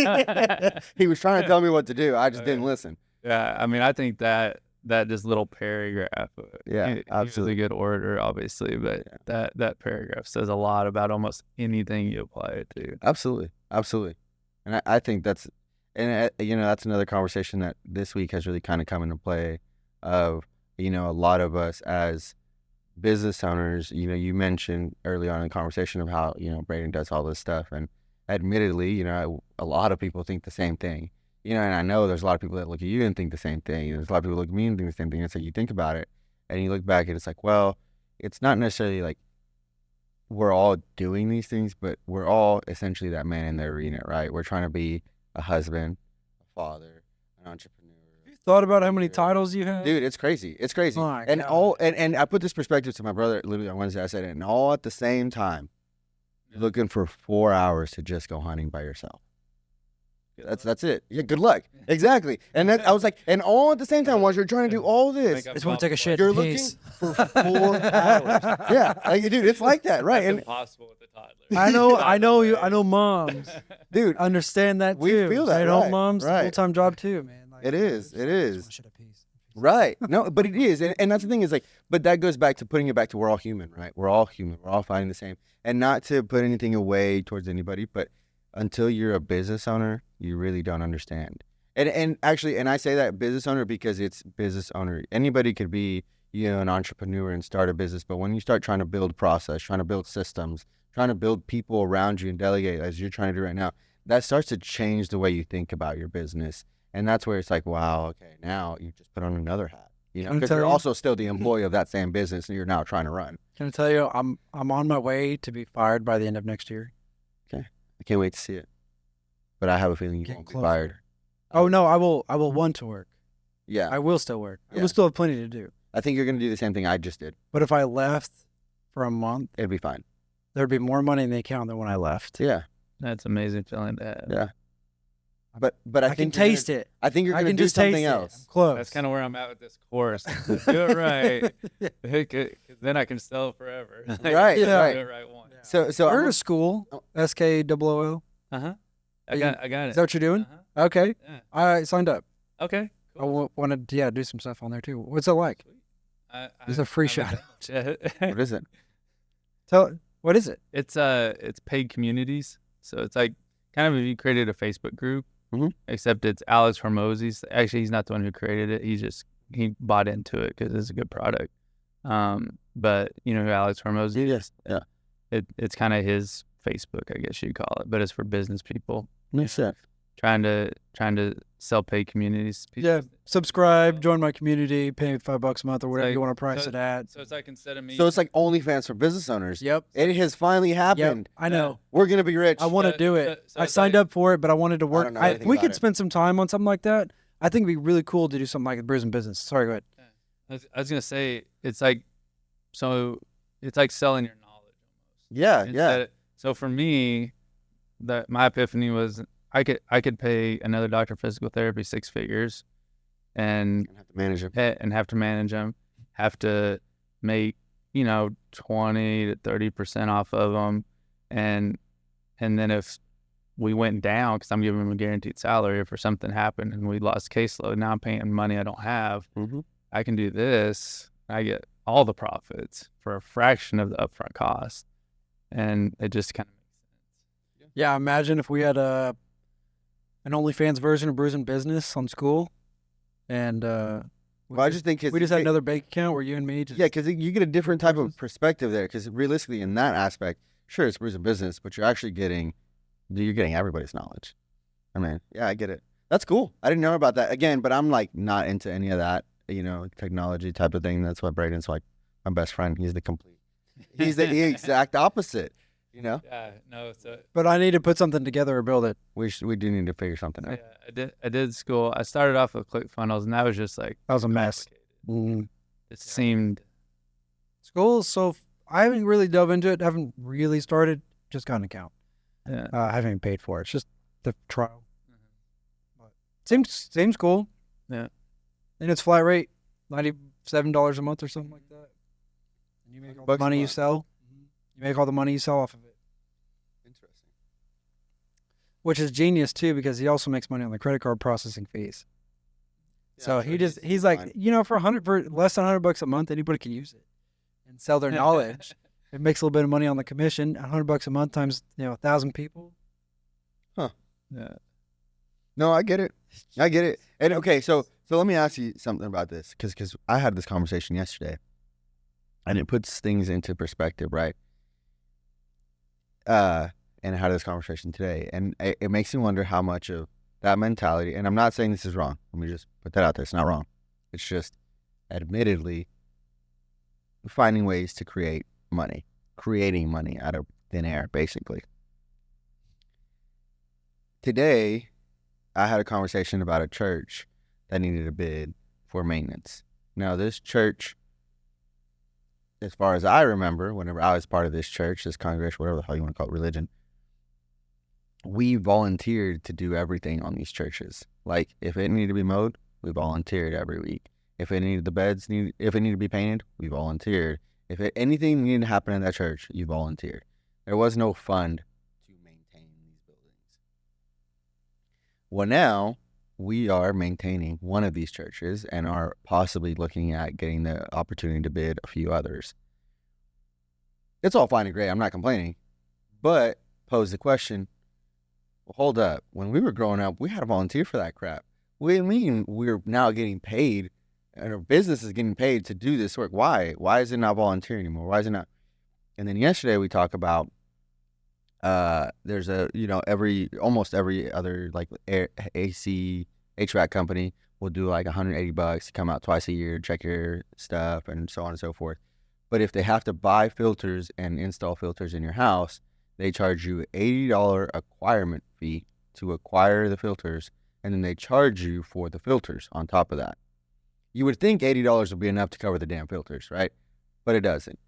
He was trying to tell me what to do. I just Okay. didn't listen. Yeah, I mean, I think that just little paragraph. Yeah, he was a absolutely. good orator, obviously, but that paragraph says a lot about almost anything you apply it to. Absolutely. And I think that's, and that's another conversation that this week has really kind of come into play of, a lot of us as business owners, you mentioned early on in the conversation of how, Braden does all this stuff. And admittedly, a lot of people think the same thing, and I know there's a lot of people that look at you and think the same thing. There's a lot of people that look at me and think the same thing. And so you think about it and you look back and it's like, well, it's not necessarily like we're all doing these things, but we're all essentially that man in the arena, right? We're trying to be a husband, a father, an entrepreneur. Thought about how many titles you have? Dude, it's crazy. It's crazy. My And God. all and I put this perspective to my brother literally on Wednesday. I said, and all at the same time, looking for 4 hours to just go hunting by yourself. That's it. Yeah, good luck. Exactly. And I was like, and all at the same time, while you're trying to do all this, Just want to take a shit. you're in looking peace. for 4 hours. Yeah, dude, it's like that, right? That's And impossible with the toddler. I know moms dude, understand that We too. feel that, Stay-at-home right, moms, right. full-time job too, man. Like, It is, just it is. want shit in peace. right? No, but it is, and that's the thing is like, but that goes back to putting it back to we're all human, right? We're all human. We're all fighting the same, and not to put anything away towards anybody, but until you're a business owner, you really don't understand. And actually, and I say that business owner because it's business owner. Anybody could be, an entrepreneur and start a business, but when you start trying to build process, trying to build systems, trying to build people around you and delegate as you're trying to do right now, that starts to change the way you think about your business. And that's where it's like, wow, okay, now you just put on another hat, Can I because tell you're you? also still the employee of that same business and you're now trying to run. Can I tell you, I'm on my way to be fired by the end of next year. I can't wait to see it. But I have a feeling you Getting won't be closer. fired. Oh no, I will want to work. Yeah. I will still work. I Yeah. will still have plenty to do. I think you're going to do the same thing I just did. But if I left for a month, It'll be fine. there'd be more money in the account than when I left. Yeah. That's an amazing feeling to have. Yeah. But I I can think you're taste it. I think you're I going to can do just something taste else. it. I'm close. That's kind of where I'm at with this course. Do it right. 'Cause then I can sell forever. Right, Yeah. right. Do it right once. So You're I'm- in a school, Oh. SKOO. Uh-huh. I You- got Is it. that what you're doing? Uh-huh. Okay. Yeah. I signed up. Okay. I wanted to do some stuff on there too. What's it like? It's a free shout. what is it? What is it? It's paid communities. So it's like kind of if you created a Facebook group, Mhm. except it's Alex Hormozzi's. Actually, he's not the one who created it. He bought into it because it's a good product. But you know who Alex Hormozzi is? Yes. Yeah. It's kind of his Facebook, I guess you'd call it, but it's for business people Makes sense. trying to sell paid communities. Yeah. Subscribe, join my community, pay me $5 a month or whatever like- you want to price so- it at. So it's like instead of me. So it's like OnlyFans for business owners. Yep. It has finally happened. I know. We're going to be rich. I want to So- do it. so I it's signed like- up for it, but I wanted to work. don't know If anything we about could it. spend some time on something like that, I think it'd be really cool to do something like Brews and Business. Sorry, go ahead. I was gonna say it's like selling your knowledge almost. Yeah, yeah. So for me, my epiphany was I could pay another doctor of physical therapy 6 figures, and I have to manage it. have to manage them, have to make 20 to 30% off of them, and then if we went down because I'm giving them a guaranteed salary, if something happened and we lost caseload, now I'm paying money I don't have. Mm-hmm. I can do this. I get all the profits for a fraction of the upfront cost, and it just kind of makes sense. Yeah, imagine if we had an OnlyFans version of Brews and Business on school, and Well, I just think we just had another bank account where you and me just because you get a different type of perspective there. Because realistically, in that aspect, sure, it's Brews and Business, but you're getting everybody's knowledge. I mean, yeah, I get it. That's cool. I didn't know about that again, but I'm like not into any of that, technology type of thing. That's why Braden's like my best friend. He's the exact opposite. Yeah, no. So But I need to put something together or build it. We do need to figure something out. yeah, I did school. I started off with ClickFunnels, and that was just like That was a mess. complicated. It seemed School, so I haven't really dove into it. Haven't really started. Just got an account. yeah. I haven't even paid for it. It's just the trial. But same school. Yeah. And it's flat rate. $97 a month or something like that. And you make all the Bucks a money you month. sell. You make all the money you sell off of it. Interesting. Which is genius too, because he also makes money on the credit card processing fees. So he's like, for less than $100 a month, anybody can use it and sell their knowledge. It makes a little bit of money on the commission. $100 a month times 1,000 people. Yeah. No, I get it. And okay, so let me ask you something about this, because I had this conversation yesterday, and it puts things into perspective, right? And I had this conversation today, and it makes me wonder how much of that mentality. And I'm not saying this is wrong. Let me just put that out there. It's not wrong. It's just, admittedly, finding ways to creating money out of thin air, basically. Today, I had a conversation about a church that needed a bid for maintenance. Now, this church, as far as I remember, whenever I was part of this church, this congregation, whatever the hell you want to call it, religion, we volunteered to do everything on these churches. Like, if it needed to be mowed, we volunteered every week. If it needed if it needed to be painted, we volunteered. If anything needed to happen in that church, you volunteered. There was no fund to maintain these buildings. Well, now we are maintaining one of these churches and are possibly looking at getting the opportunity to bid a few others. It's all fine and great. I'm not complaining. But pose the question, well, hold up. When we were growing up, we had to volunteer for that crap. What do you mean we're now getting paid, and our business is getting paid to do this work? Why? Why is it not volunteer anymore? Why is it not? And then yesterday we talk about there's almost every other like AC HVAC company will do like $180 to come out twice a year, check your stuff, and so on and so forth. But if they have to buy filters and install filters in your house, they charge you $80 acquirement fee to acquire the filters, and then they charge you for the filters on top of that. You would think $80 would be enough to cover the damn filters, right? But it doesn't.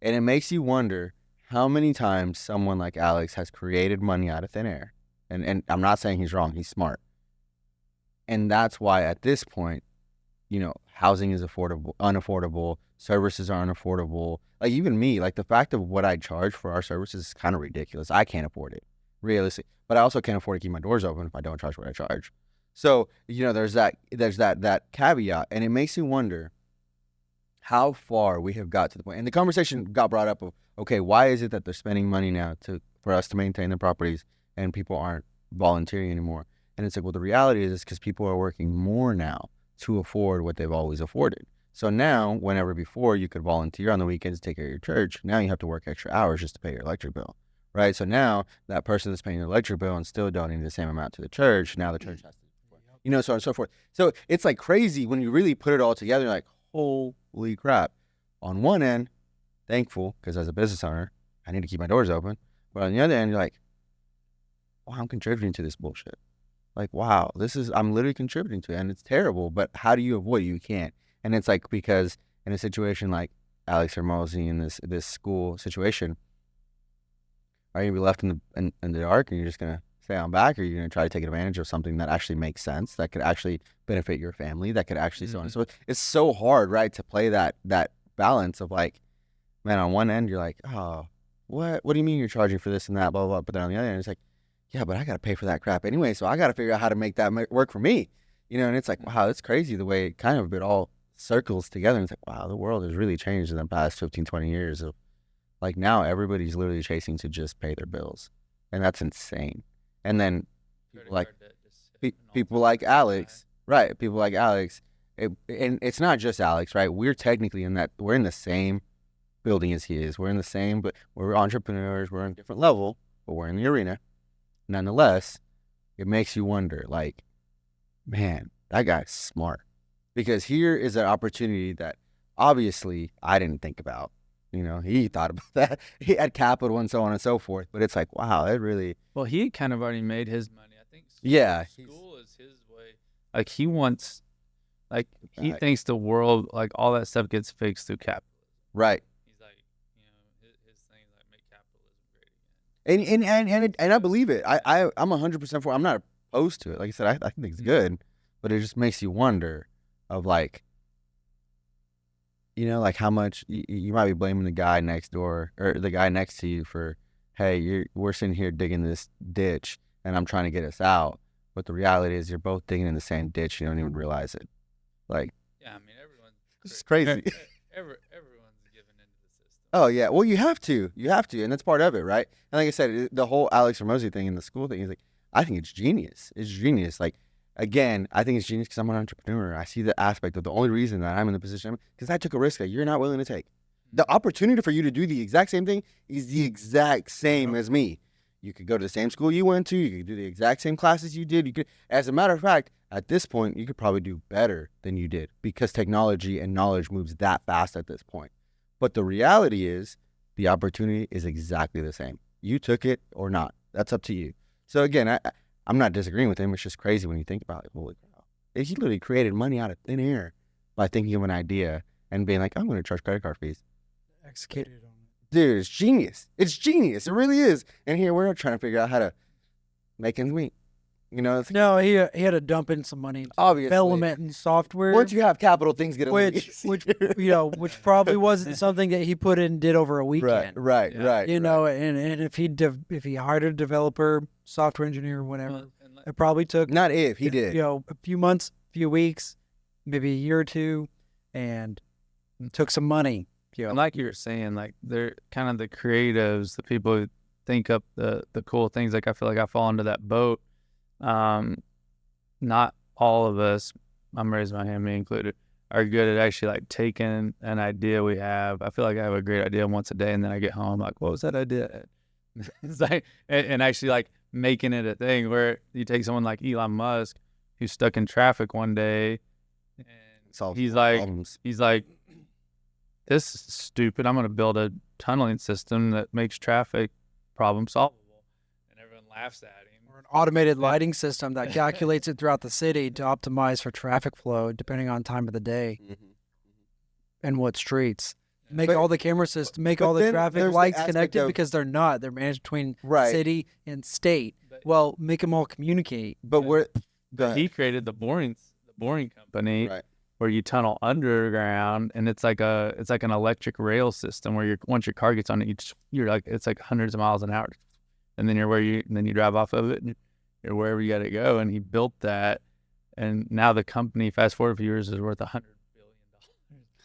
And it makes you wonder how many times someone like Alex has created money out of thin air. And I'm not saying he's wrong. He's smart. And that's why at this point, housing is unaffordable. Services are unaffordable. Like even me, like the fact of what I charge for our services is kind of ridiculous. I can't afford it, realistically. But I also can't afford to keep my doors open if I don't charge what I charge. So, there's that caveat. And it makes you wonder how far we have got to the point. And the conversation got brought up of, okay, why is it that they're spending money now for us to maintain the properties and people aren't volunteering anymore? And it's like, well, the reality is because people are working more now to afford what they've always afforded. So now, whenever before you could volunteer on the weekends to take care of your church, now you have to work extra hours just to pay your electric bill, right? So now that person that's paying your electric bill and still donating the same amount to the church, now the church has to, so on and so forth. So it's like crazy when you really put it all together, like, holy crap. On one end, thankful, because as a business owner, I need to keep my doors open. But on the other end, you're like, wow, I'm contributing to this bullshit. Like, wow, I'm literally contributing to it, and it's terrible, but how do you avoid it? You can't. And it's like, because in a situation like Alex Hermosi in this school situation, are you going to be left in the dark, and you're just going to stay on back, or you're going to try to take advantage of something that actually makes sense, that could actually benefit your family, that could actually so on and so forth. It's so hard, right, to play that balance of like, man, on one end, you're like, oh, what do you mean you're charging for this and that, blah, blah, blah. But then on the other end, it's like, yeah, but I got to pay for that crap anyway, so I got to figure out how to make that work for me. And it's like, wow, it's crazy the way it all circles together. And it's like, wow, the world has really changed in the past 15, 20 years. Of like, now everybody's literally chasing to just pay their bills. And that's insane. And then people like Alex, right? People like Alex, and it's not just Alex, right? We're technically we're in the same building as he is. We're in the same, but we're entrepreneurs. We're on a different level, but we're in the arena. Nonetheless, it makes you wonder, like, man, that guy's smart. Because here is an opportunity that obviously I didn't think about. He thought about that. He had capital and so on and so forth. But it's like, wow, it really... Well, he kind of already made his money. I think school is his way. Like, he wants... Like, he thinks the world, like, all that stuff gets fixed through capitalism. Right. He's like, his thing is like, make capitalism great again. And I believe it. I'm 100% for it. I'm not opposed to it. Like I said, I think it's good. But it just makes you wonder of, like, you know, like how much you might be blaming the guy next door or the guy next to you for, hey, we're sitting here digging this ditch and I'm trying to get us out. But the reality is you're both digging in the same ditch. You don't even realize it. Like, Yeah, I mean, everyone's it's crazy. everyone's giving into the system. Oh, yeah. Well, you have to. You have to. And that's part of it, right? And like I said, the whole Alex Ramosi thing and the school thing is like, I think it's genius. It's genius. Like, again, I think it's genius because I'm an entrepreneur. I see the aspect of the only reason that I'm in the position I'm because I took a risk that you're not willing to take. The opportunity for you to do the exact same thing is the exact same as me. You could go to the same school you went to. You could do the exact same classes you did. You could, as a matter of fact, at this point, you could probably do better than you did because technology and knowledge moves that fast at this point. But the reality is the opportunity is exactly the same. You took it or not. That's up to you. So again, I'm not disagreeing with him. It's just crazy when you think about it. Holy cow. He literally created money out of thin air by thinking of an idea and being like, I'm going to charge credit card fees. Executed on it. Dude, it's genius. It's genius. It really is. And here we're trying to figure out how to make ends meet. You know, it's No, he had to dump in some money into obviously development and software. once you have capital, things get a little which easier. which probably wasn't something that he put in and did over a weekend. Right. You know, and if he hired a developer, software engineer, whatever, it probably took Not if he did. you know, a few months, few weeks, maybe a year or two, and took some money. You know. And like you were saying, like they're kind of the creatives, the people who think up the cool things. Like I feel like I fall into that boat. Not all of us, I'm raising my hand, me included, are good at actually like taking an idea we have. I feel like I have a great idea once a day, and then I get home like, what was that idea? It's like, and actually like making it a thing where you take someone like Elon Musk who's stuck in traffic one day, and he's like, this is stupid. I'm going to build a tunneling system that makes traffic problem solvable, and everyone laughs at him. Or an automated lighting system that calculates it throughout the city to optimize for traffic flow depending on time of the day and what streets. Make all the camera systems, make all the traffic lights connected because they're not. They're managed between city and state. Well, make them all communicate. But he created the boring company where you tunnel underground, and it's like an electric rail system where once your car gets on it, it's like hundreds of miles an hour, and then you drive off of it and you're wherever you got to go. And he built that, and now the company, fast forward a few years, is worth $100 billion.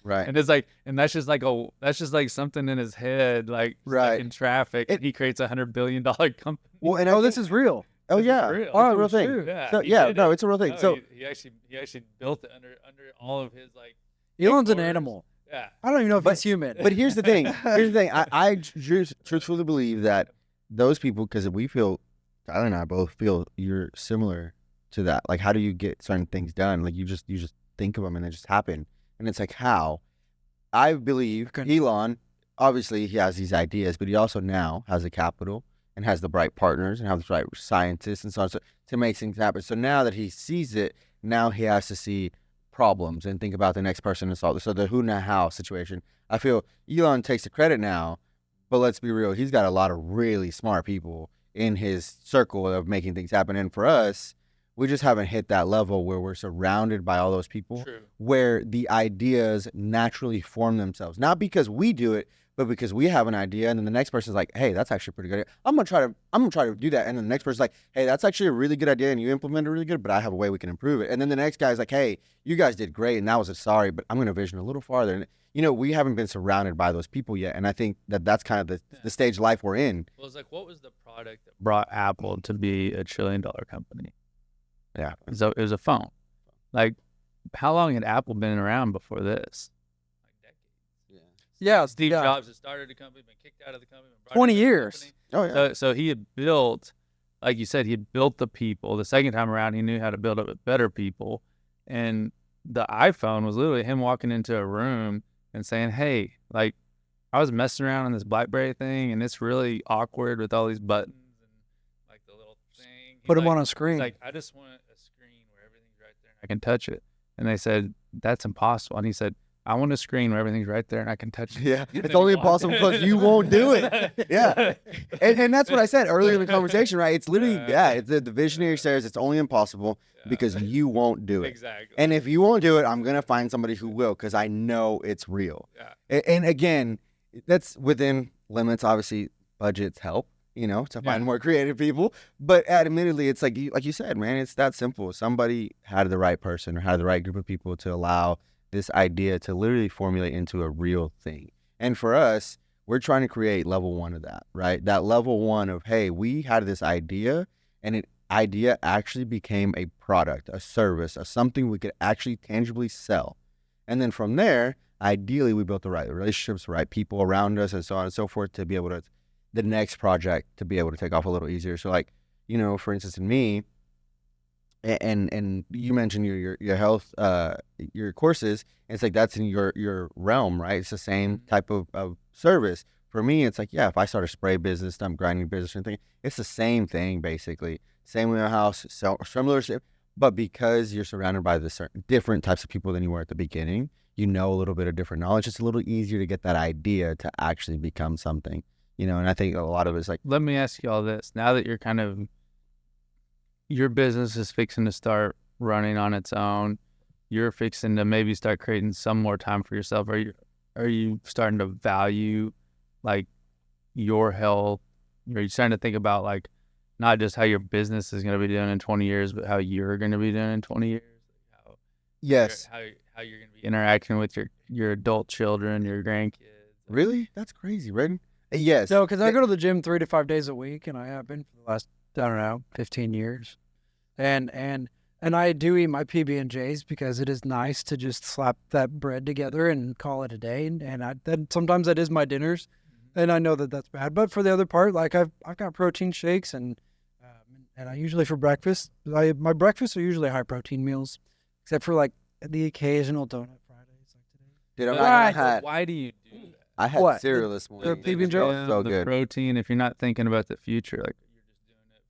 Right. And it's like, and that's just like something in his head, like stuck in traffic. And he creates $100 billion company. Well, and this is real. Oh yeah, real. Oh, it's a real thing. Yeah, so, it's a real thing. No, so he actually built it under all of his like. Elon's an animal. Yeah. I don't even know if he's human. But here's the thing. I truthfully believe that those people, because Tyler and I both feel you're similar to that. Like, how do you get certain things done? Like, you just think of them and they just happen. And it's like, how? I believe Elon, obviously he has these ideas, but he also now has the capital and has the right partners and has the right scientists and so on to make things happen. So now that he sees it, now he has to see problems and think about the next person to solve it. So the who, not how situation. I feel Elon takes the credit now, but let's be real. He's got a lot of really smart people in his circle of making things happen. And for us, we just haven't hit that level where we're surrounded by all those people. True. Where the ideas naturally form themselves. Not because we do it, but because we have an idea, and then the next person's like, "Hey, that's actually a pretty good idea. I'm gonna try to do that." And then the next person's like, "Hey, that's actually a really good idea, and you implemented it really good, but I have a way we can improve it." And then the next guy's like, "Hey, you guys did great, and that was a sorry, but I'm gonna vision a little farther." And we haven't been surrounded by those people yet, and I think that's kind of the stage of life we're in. Well, it's like, what was the product that brought Apple to be $1 trillion company? Yeah, so it was a phone. Like, how long had Apple been around before this? Yeah, Steve Jobs had started the company, been kicked out of the company. 20 years. Oh, yeah. So he had built, like you said, he had built the people. The second time around, he knew how to build up better people. And the iPhone was literally him walking into a room and saying, "Hey, like, I was messing around on this BlackBerry thing, and it's really awkward with all these buttons and like the little thing." Put them on a screen. He's like, "I just want a screen where everything's right there and I can touch it." And they said, "That's impossible." And he said, I want a screen where everything's right there and I can touch it. Yeah, it's only impossible because you won't do it. Yeah, and that's what I said earlier in the conversation, right? It's literally, it's the visionary says it's only impossible because you won't do it. Exactly. And if you won't do it, I'm going to find somebody who will because I know it's real. Yeah. And again, that's within limits. Obviously, budgets help, to find more creative people. But admittedly, it's like you said, man, it's that simple. Somebody had the right person or had the right group of people to allow this idea to literally formulate into a real thing. And for us, we're trying to create level 1 of that, right? That level 1 of, hey, we had this idea and an idea actually became a product, a service, a something we could actually tangibly sell. And then from there, ideally, we built the right relationships, the right people around us, and so on and so forth to be able to, the next project to be able to take off a little easier. So like, for instance, in me, and you mentioned your health, your courses, it's like that's in your realm, right? It's the same type of service. For me, it's like, if I start a spray business, I'm grinding business or anything, it's the same thing basically. Same in a house, similar, but because you're surrounded by the certain different types of people than you were at the beginning, a little bit of different knowledge. It's a little easier to get that idea to actually become something, and I think a lot of it's like. Let me ask you all this. Now that you're your business is fixing to start running on its own, you're fixing to maybe start creating some more time for yourself. Are you starting to value like your health? Are you starting to think about like not just how your business is going to be doing in 20 years, but how you're going to be doing in 20 years? Yes. How you're going to be interacting with your adult children, your grandkids. Really? That's crazy, right? Yes. No, because I go to the gym 3 to 5 days a week, and I have been for the last, 15 years. And I do eat my PB&Js because it is nice to just slap that bread together and call it a day. And then sometimes that is my dinners, and I know that that's bad. But for the other part, like I've got protein shakes, and I usually for breakfast, my breakfasts are usually high protein meals, except for like the occasional donut Fridays like today. Dude, I'm not gonna Why do you do that? I had What? cereal this morning. The PB&J? So the good. protein, if you're not thinking about the future, like you're just doing it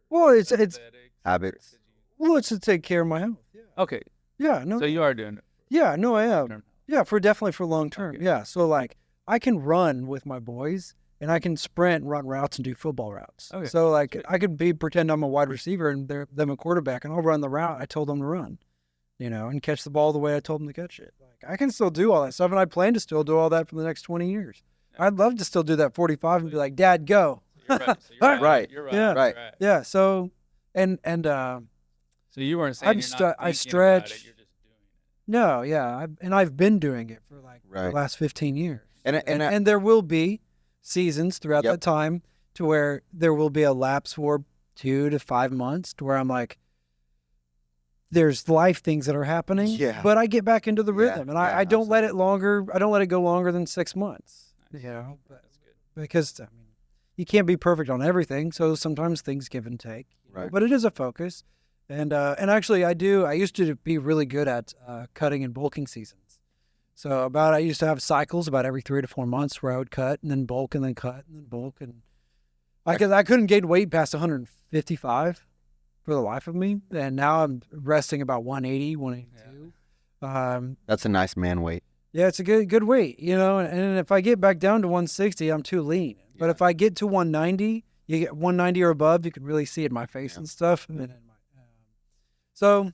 for Well, it's Habits. well, it's to take care of my health. Yeah. okay. Yeah. No. So you are doing it. Yeah. No, I am. long-term. Yeah, definitely for long term. Okay. Yeah. So like I can run with my boys, and I can sprint, run routes, and do football routes. Okay. So like I could pretend I'm a wide receiver and them a quarterback, and I'll run the route I told them to run, and catch the ball the way I told them to catch it. Like I can still do all that stuff, and I plan to still do all that for the next 20 years. Yeah. I'd love to still do that 45 and be like, Dad, go. You're right. So Right. Right. You're right. Yeah. Right. Yeah. So and So you weren't saying I'm you're st- not I thinking about stretch- it, you're just doing it. no, yeah, I've been doing it for like the Right. last 15 years. And there will be seasons throughout Yep. that time to where there will be a lapse for 2 to 5 months to where I'm like, there's life things that are happening, Yeah. but I get back into the Yeah, rhythm, and I yeah, don't let it longer. I don't let it go longer than 6 months. Nice. That's good. Because you can't be perfect on everything, so sometimes things give and take. Right. But it is a focus, and actually I used to be really good at cutting and bulking seasons. So I used to have cycles about every 3 to 4 months where I would cut and then bulk and then cut and then bulk, and I couldn't gain weight past 155 for the life of me, and now I'm resting about 180, 182. that's a nice man weight. Yeah, it's a good weight, and if I get back down to 160, I'm too lean. But if I get to 190, you get 190 or above, you can really see it in my face and stuff. And in my, so,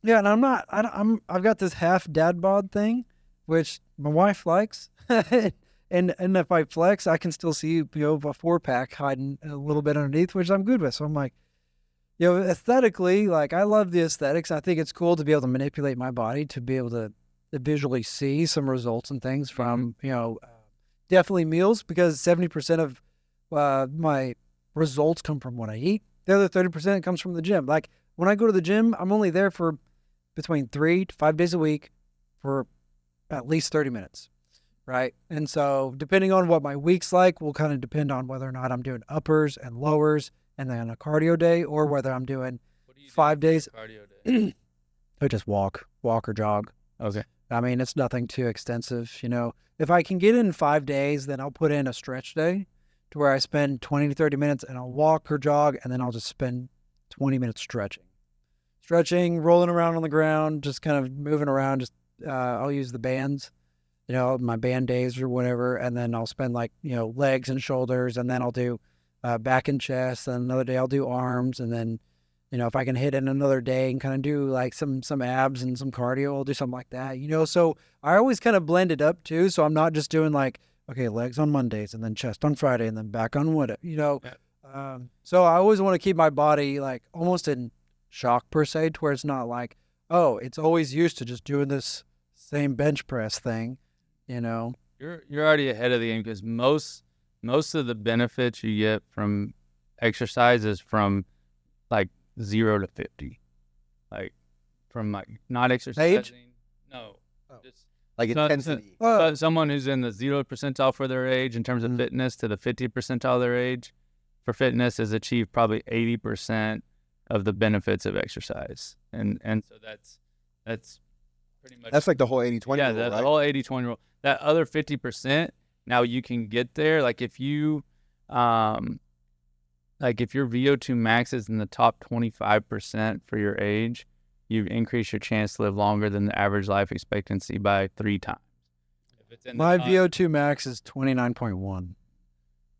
yeah, and I've got this half dad bod thing, which my wife likes. and if I flex, I can still see, a 4-pack hiding a little bit underneath, which I'm good with. So I'm like, aesthetically, like I love the aesthetics. I think it's cool to be able to manipulate my body to be able to visually see some results and things from, definitely meals, because 70% of my results come from what I eat. The other 30% comes from the gym. Like when I go to the gym, I'm only there for between 3 to 5 days a week for at least 30 minutes. Right. And so depending on what my week's like will kind of depend on whether or not I'm doing uppers and lowers and then a cardio day, or whether I'm doing What do you do 5 for days. cardio day? I just walk or jog. Okay. I mean, it's nothing too extensive. If I can get in 5 days, then I'll put in a stretch day to where I spend 20 to 30 minutes and I'll walk or jog, and then I'll just spend 20 minutes stretching, rolling around on the ground, just kind of moving around. Just I'll use the bands my band days or whatever, and then I'll spend like, legs and shoulders, and then I'll do back and chest, and another day I'll do arms, and then, if I can hit it another day and kind of do like some abs and some cardio, I'll do something like that, So I always kind of blend it up too, so I'm not just doing like, okay, legs on Mondays and then chest on Friday and then back on what, Yeah. So I always want to keep my body like almost in shock per se, to where it's not like, oh, it's always used to just doing this same bench press thing, You're already ahead of the game, because most of the benefits you get from exercise is from like 0 to 50, like from like not exercising. No, just Like intensity. someone who's in the 0 percentile for their age in terms of fitness to the 50 percentile of their age for fitness has achieved probably 80% of the benefits of exercise, and so that's pretty much That's like the whole 80-20 yeah, rule, the right? whole 80-20 rule. That other 50%, now you can get there. Like if you, if your VO2 max is in the top 25% for your age, you increase your chance to live longer than the average life expectancy by 3 times. If it's in my VO2 max is 29.1.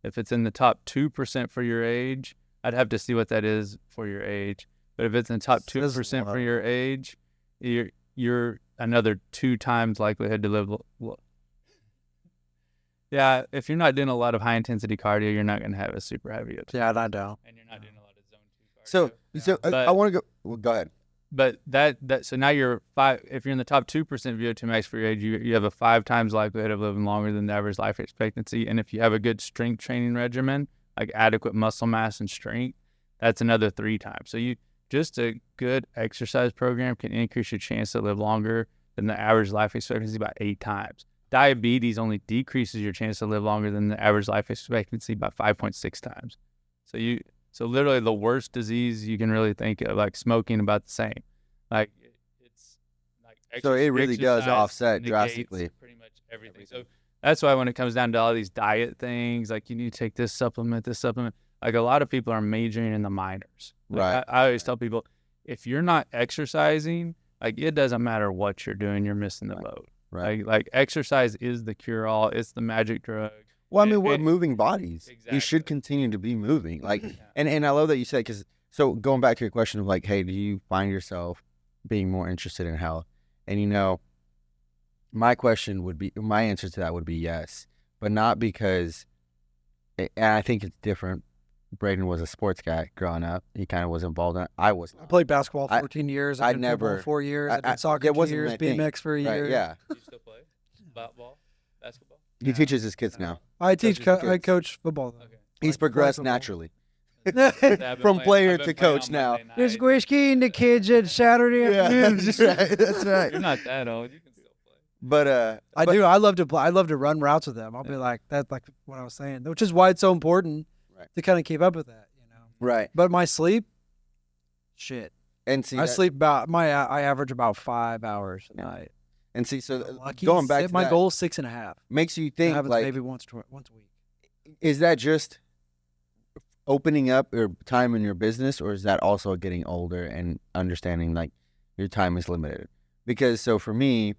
If it's in the top 2% for your age, I'd have to see what that is for your age. But if it's in the top 2% for your age, you're another 2 times likelihood to live. Yeah, if you're not doing a lot of high intensity cardio, you're not going to have a super high VO2. Yeah, I know. And you're not doing a lot of zone 2 cardio. I want to go. Well, go ahead. But so now you're if you're in the top 2% VO2 max for your age, you have a 5 times likelihood of living longer than the average life expectancy. And if you have a good strength training regimen, like adequate muscle mass and strength, that's another 3 times. So just a good exercise program can increase your chance to live longer than the average life expectancy by 8 times. Diabetes only decreases your chance to live longer than the average life expectancy by 5.6 times. So literally the worst disease you can really think of, like smoking, about the same. Like it's like So it really does exercise offset negates drastically pretty much everything. So that's why when it comes down to all these diet things, like you need to take this supplement, like a lot of people are majoring in the minors. Like Right. I always tell people, if you're not exercising, like it doesn't matter what you're doing, you're missing the boat. Right. Like exercise is the cure-all. It's the magic drug. Well, I mean, we're moving bodies. Exactly. You should continue to be moving. Like, and I love that you said, because so going back to your question of like, hey, do you find yourself being more interested in health? And my answer to that would be yes, but not because, and I think it's different. Braden was a sports guy growing up. He kind of was involved in it. I was not. I played basketball 14 years. I did football 4 years. I did soccer 2 years, BMX for a year. Right, yeah. Do you still play ball, basketball? He teaches his kids now. I coach football. Though. Okay. He's progressed naturally. I've From been player playing to coach on now. Monday night. There's whiskey and the kids at Saturday afternoons. that's right. That's right. You're not that old. You can still play. But I do. I love to play. I love to run routes with them. I'll be like, that's like what I was saying, which is why it's so important to kind of keep up with that. Right. But my sleep, shit. And see, I sleep about I average about 5 hours a night. And see, so Lucky. going back to my that, goal is 6.5. makes you It think happens like, maybe once a week. is that just opening up your time in your business, or is that also getting older and understanding like your time is limited? Because so for me,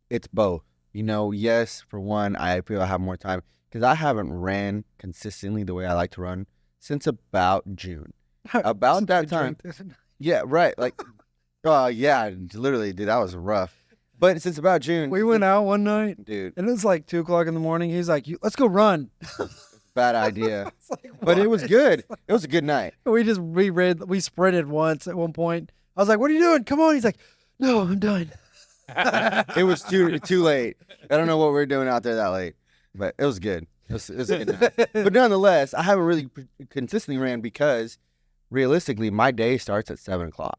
it's both. Yes, for one, I feel I have more time because I haven't ran consistently the way I like to run since about June. About that time. Yeah, right. Like, yeah, literally, dude, that was rough. But since about June. We went out one night, dude, and it was like 2:00 in the morning. He's like, let's go run. bad idea. Like, but it was good. It was a good night. We sprinted once at one point. I was like, what are you doing? Come on. He's like, no, I'm done. It was too late. I don't know what we were doing out there that late, but it was good. It was a good night. But nonetheless, I haven't really consistently ran because realistically, my day starts at 7:00.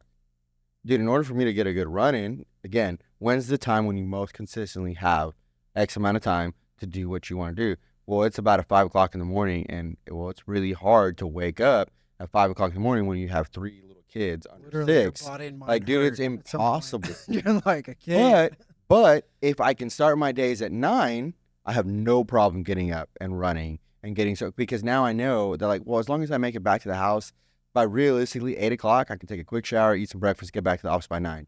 Dude, in order for me to get a good run in, again, when's the time when you most consistently have X amount of time to do what you want to do? Well, it's about at 5:00 in the morning, and it's really hard to wake up at 5:00 in the morning when you have 3 little kids under Literally, 6. your body and mind Like, dude, it's hurt at some impossible. point. You're like, I can't. But if I can start my days at 9, I have no problem getting up and running and because now I know that, like, well, as long as I make it back to the house by realistically 8:00, I can take a quick shower, eat some breakfast, get back to the office by 9.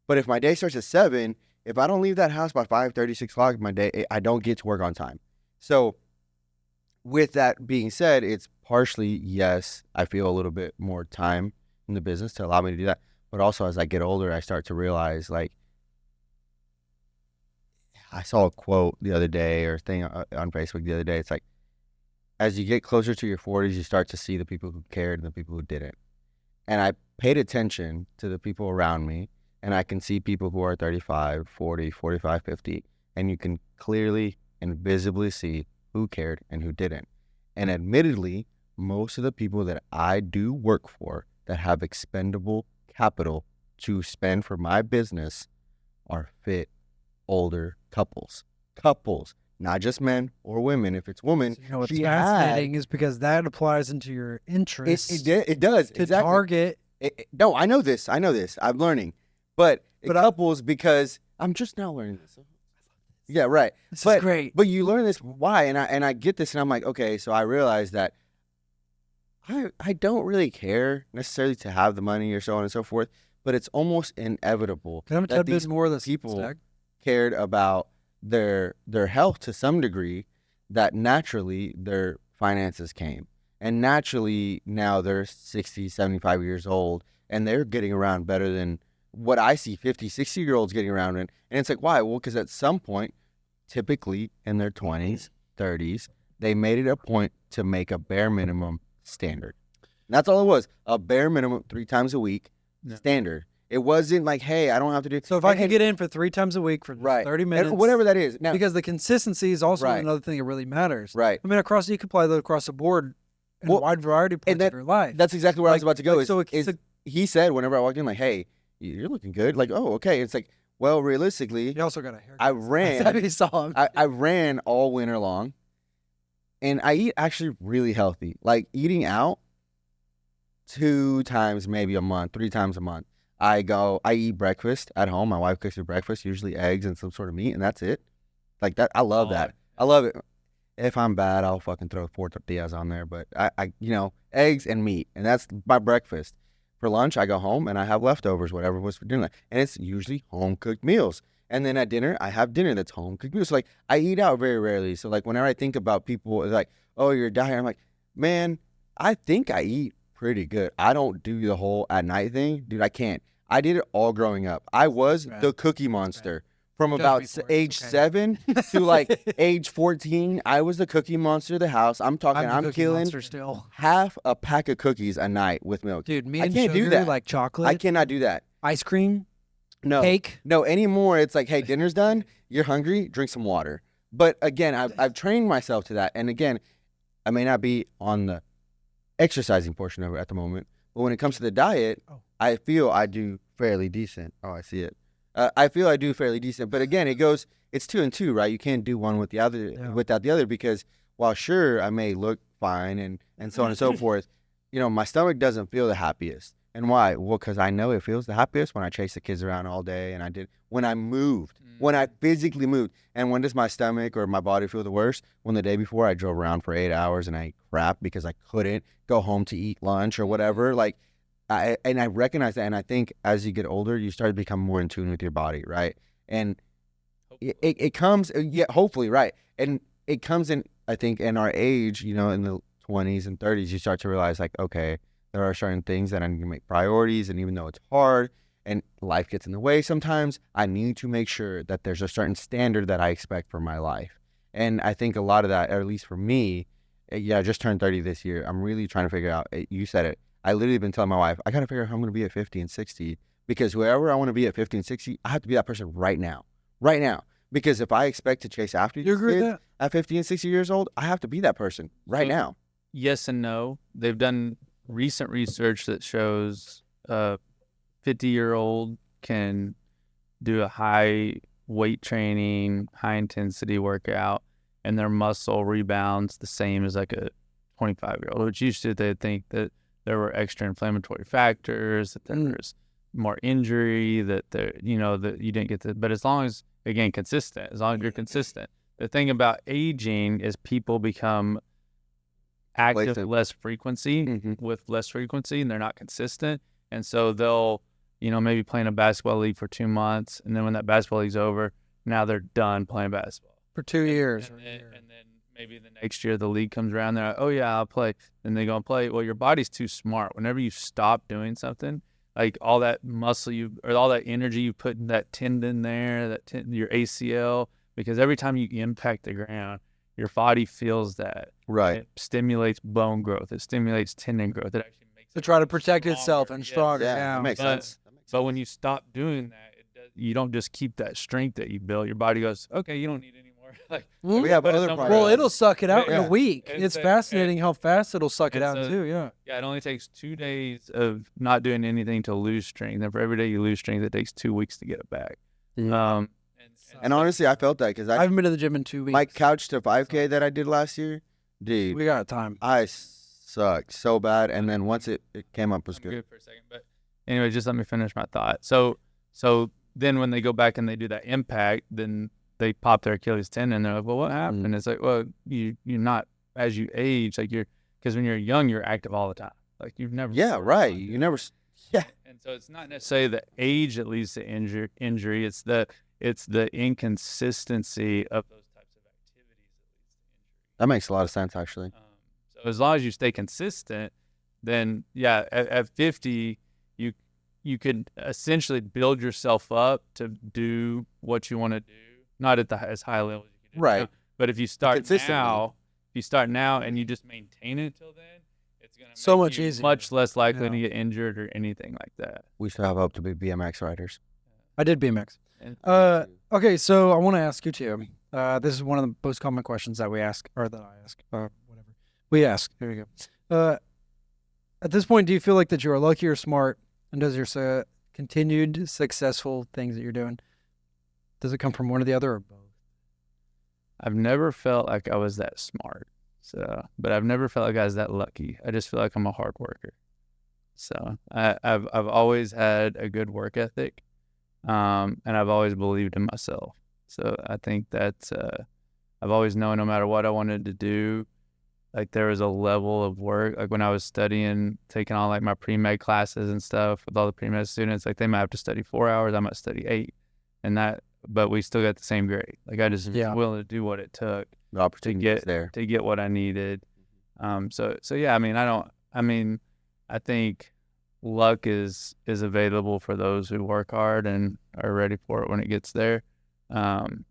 But if my day starts at 7 if I don't leave that house by 5:30, 6 o'clock, my day, I don't get to work on time. So with that being said, it's partially, yes, I feel a little bit more time in the business to allow me to do that. But also as I get older, I start to realize, like, I saw a quote the other day or thing on Facebook the other day. It's like, as you get closer to your 40s, you start to see the people who cared and the people who didn't. And I paid attention to the people around me, and I can see people who are 35, 40, 45, 50, and you can clearly and visibly see who cared and who didn't. And admittedly, most of the people that I do work for that have expendable capital to spend for my business are fit, older couples. Couples, not just men or women. If it's women, So, you know what's she fascinating is because that applies into your interests it does to exactly. target. No, I know this. I'm learning, but couples, because I'm just now learning this. Yeah, right. This is great. But you learn this why, and I get this, and I'm like, okay, so I realize that I don't really care necessarily to have the money or so on and so forth, but it's almost inevitable Can I have a that tad these bit more of this people stack? cared about their health to some degree, that naturally their finances came. And naturally now they're 60, 75 years old, and they're getting around better than what I see 50, 60-year-olds getting around in. And it's like, why? Well, because at some point, typically in their 20s, 30s, they made it a point to make a bare minimum standard. And that's all it was, a bare minimum 3 times a week standard. It wasn't like, hey, I don't have to do. So if I could get in for 3 times a week for 30 minutes, whatever that is. Now, because the consistency is also another thing that really matters. Right. I mean, you can apply that across the board in a wide variety of parts of your life. That's exactly where I was about to go. He said whenever I walked in, like, hey, you're looking good. Like, oh, okay. It's like, well, realistically, he also got a haircut. I ran. That's how you saw him. I ran all winter long, and I eat actually really healthy. Like, eating out 2 times maybe a month, 3 times a month. I eat breakfast at home. My wife cooks me breakfast, usually eggs and some sort of meat, and that's it. Like that, I love that. I love it. If I'm bad, I'll fucking throw 4 tortillas on there, but I eggs and meat, and that's my breakfast. For lunch, I go home and I have leftovers, whatever was for dinner, and it's usually home cooked meals. And then at dinner, I have dinner that's home cooked meals. So like, I eat out very rarely. So like, whenever I think about people like, oh, you're a diet, I'm like, man, I think I eat pretty good. I don't do the whole at night thing, dude. I can't. I did it all growing up. I was the Cookie Monster. From about age 7 to like age 14, I was the Cookie Monster of the house. I'm killing half a pack of cookies a night with milk. Dude, me I and can't sugar, do that. like chocolate. I cannot do that. Ice cream. No. Cake. No, anymore. It's like, hey, dinner's done. You're hungry. Drink some water. But again, I've trained myself to that. And again, I may not be on the exercising portion of it at the moment, but when it comes to the diet, I feel I do fairly decent. Oh, I see it. I feel I do fairly decent, but again, it's 2 and 2, right? You can't do one with the other without the other, because while sure I may look fine and so on and so forth, my stomach doesn't feel the happiest. And why? Well, because I know it feels the happiest when I chase the kids around all day, and when I moved, when I physically moved. And when does my stomach or my body feel the worst? When the day before I drove around for 8 hours and I ate crap because I couldn't go home to eat lunch or whatever, like. I recognize that, and I think as you get older, you start to become more in tune with your body, right? And it comes, hopefully, right? And it comes in, I think, in our age, in the 20s and 30s, you start to realize, like, okay, there are certain things that I need to make priorities, and even though it's hard and life gets in the way sometimes, I need to make sure that there's a certain standard that I expect for my life. And I think a lot of that, or at least for me, I just turned 30 this year. I'm really trying to figure out, you said it, I literally been telling my wife, I got to figure out how I'm going to be at 50 and 60, because whoever I want to be at 50 and 60, I have to be that person right now. Right now. Because if I expect to chase after these kids at 50 and 60 years old, I have to be that person right now. Yes and no. They've done recent research that shows a 50-year-old can do a high weight training, high intensity workout, and their muscle rebounds the same as like a 25-year-old, which usually they think that there were extra inflammatory factors, that there was more injury, that that you didn't get but as long as, again, consistent, as long as you're consistent. The thing about aging is people become active with less frequency, and they're not consistent. And so they'll maybe playing a basketball league for 2 months, and then when that basketball league's over, now they're done playing basketball for 2 years. And then maybe the next year the league comes around, they're like, oh yeah, I'll play. Then they go and play. Well, your body's too smart. Whenever you stop doing something, like all that muscle or all that energy you put in that tendon there, your ACL, because every time you impact the ground, your body feels that. Right. It stimulates bone growth. It stimulates tendon growth. It actually makes to try to protect itself and stronger. Yeah, that makes sense. But when you stop doing that, you don't just keep that strength that you built. Your body goes, okay, you don't need any more. Like we have other problems. Well, it'll suck it out in Yeah. a week. It's fascinating how fast it'll suck it out too. Yeah. Yeah, it only takes 2 days of not doing anything to lose strength, and for every day you lose strength, it takes 2 weeks to get it back. Yeah. And honestly, I felt that because I haven't been to the gym in 2 weeks. my couch to 5K that I did last year, dude, We got time. I sucked so bad. And then once it came up, it was I'm good. good for a second, but anyway, just let me finish my thought. So then when they go back and they do that impact, then they pop their Achilles tendon, and they're like, well, what happened? It's like, well, you're not, as you age, like because when you're young, you're active all the time. Like you've never. Yeah, right. You never. Yeah. And so it's not necessarily the age that leads to injury. It's the inconsistency of those types of activities that leads to injury. That makes a lot of sense, actually. So as long as you stay consistent, then yeah, at 50, you could essentially build yourself up to do what you want to do, not at as high level as you can do Right. now. But if you start now and you just maintain it until then, it's gonna So make much you easier. much less likely Yeah. to get injured or anything like that. We still have hope to be BMX riders. I did BMX. And Okay, so I want to ask you too. This is one of the most common questions that we ask, or that I ask, whatever. We ask. Here we go. At this point, do you feel like that you are lucky or smart, and does your continued successful things that you're doing, does it come from one or the other or both? I've never felt like I was that smart. But I've never felt like I was that lucky. I just feel like I'm a hard worker. So I've always had a good work ethic, and I've always believed in myself. So I think that's I've always known no matter what I wanted to do, like there was a level of work. Like when I was studying, taking on like my pre-med classes and stuff with all the pre-med students, like they might have to study 4 hours, I might study 8, but we still got the same grade. Like I just was willing to do what it took. The opportunity is there to get what I needed. So yeah, I think luck is available for those who work hard and are ready for it when it gets there. And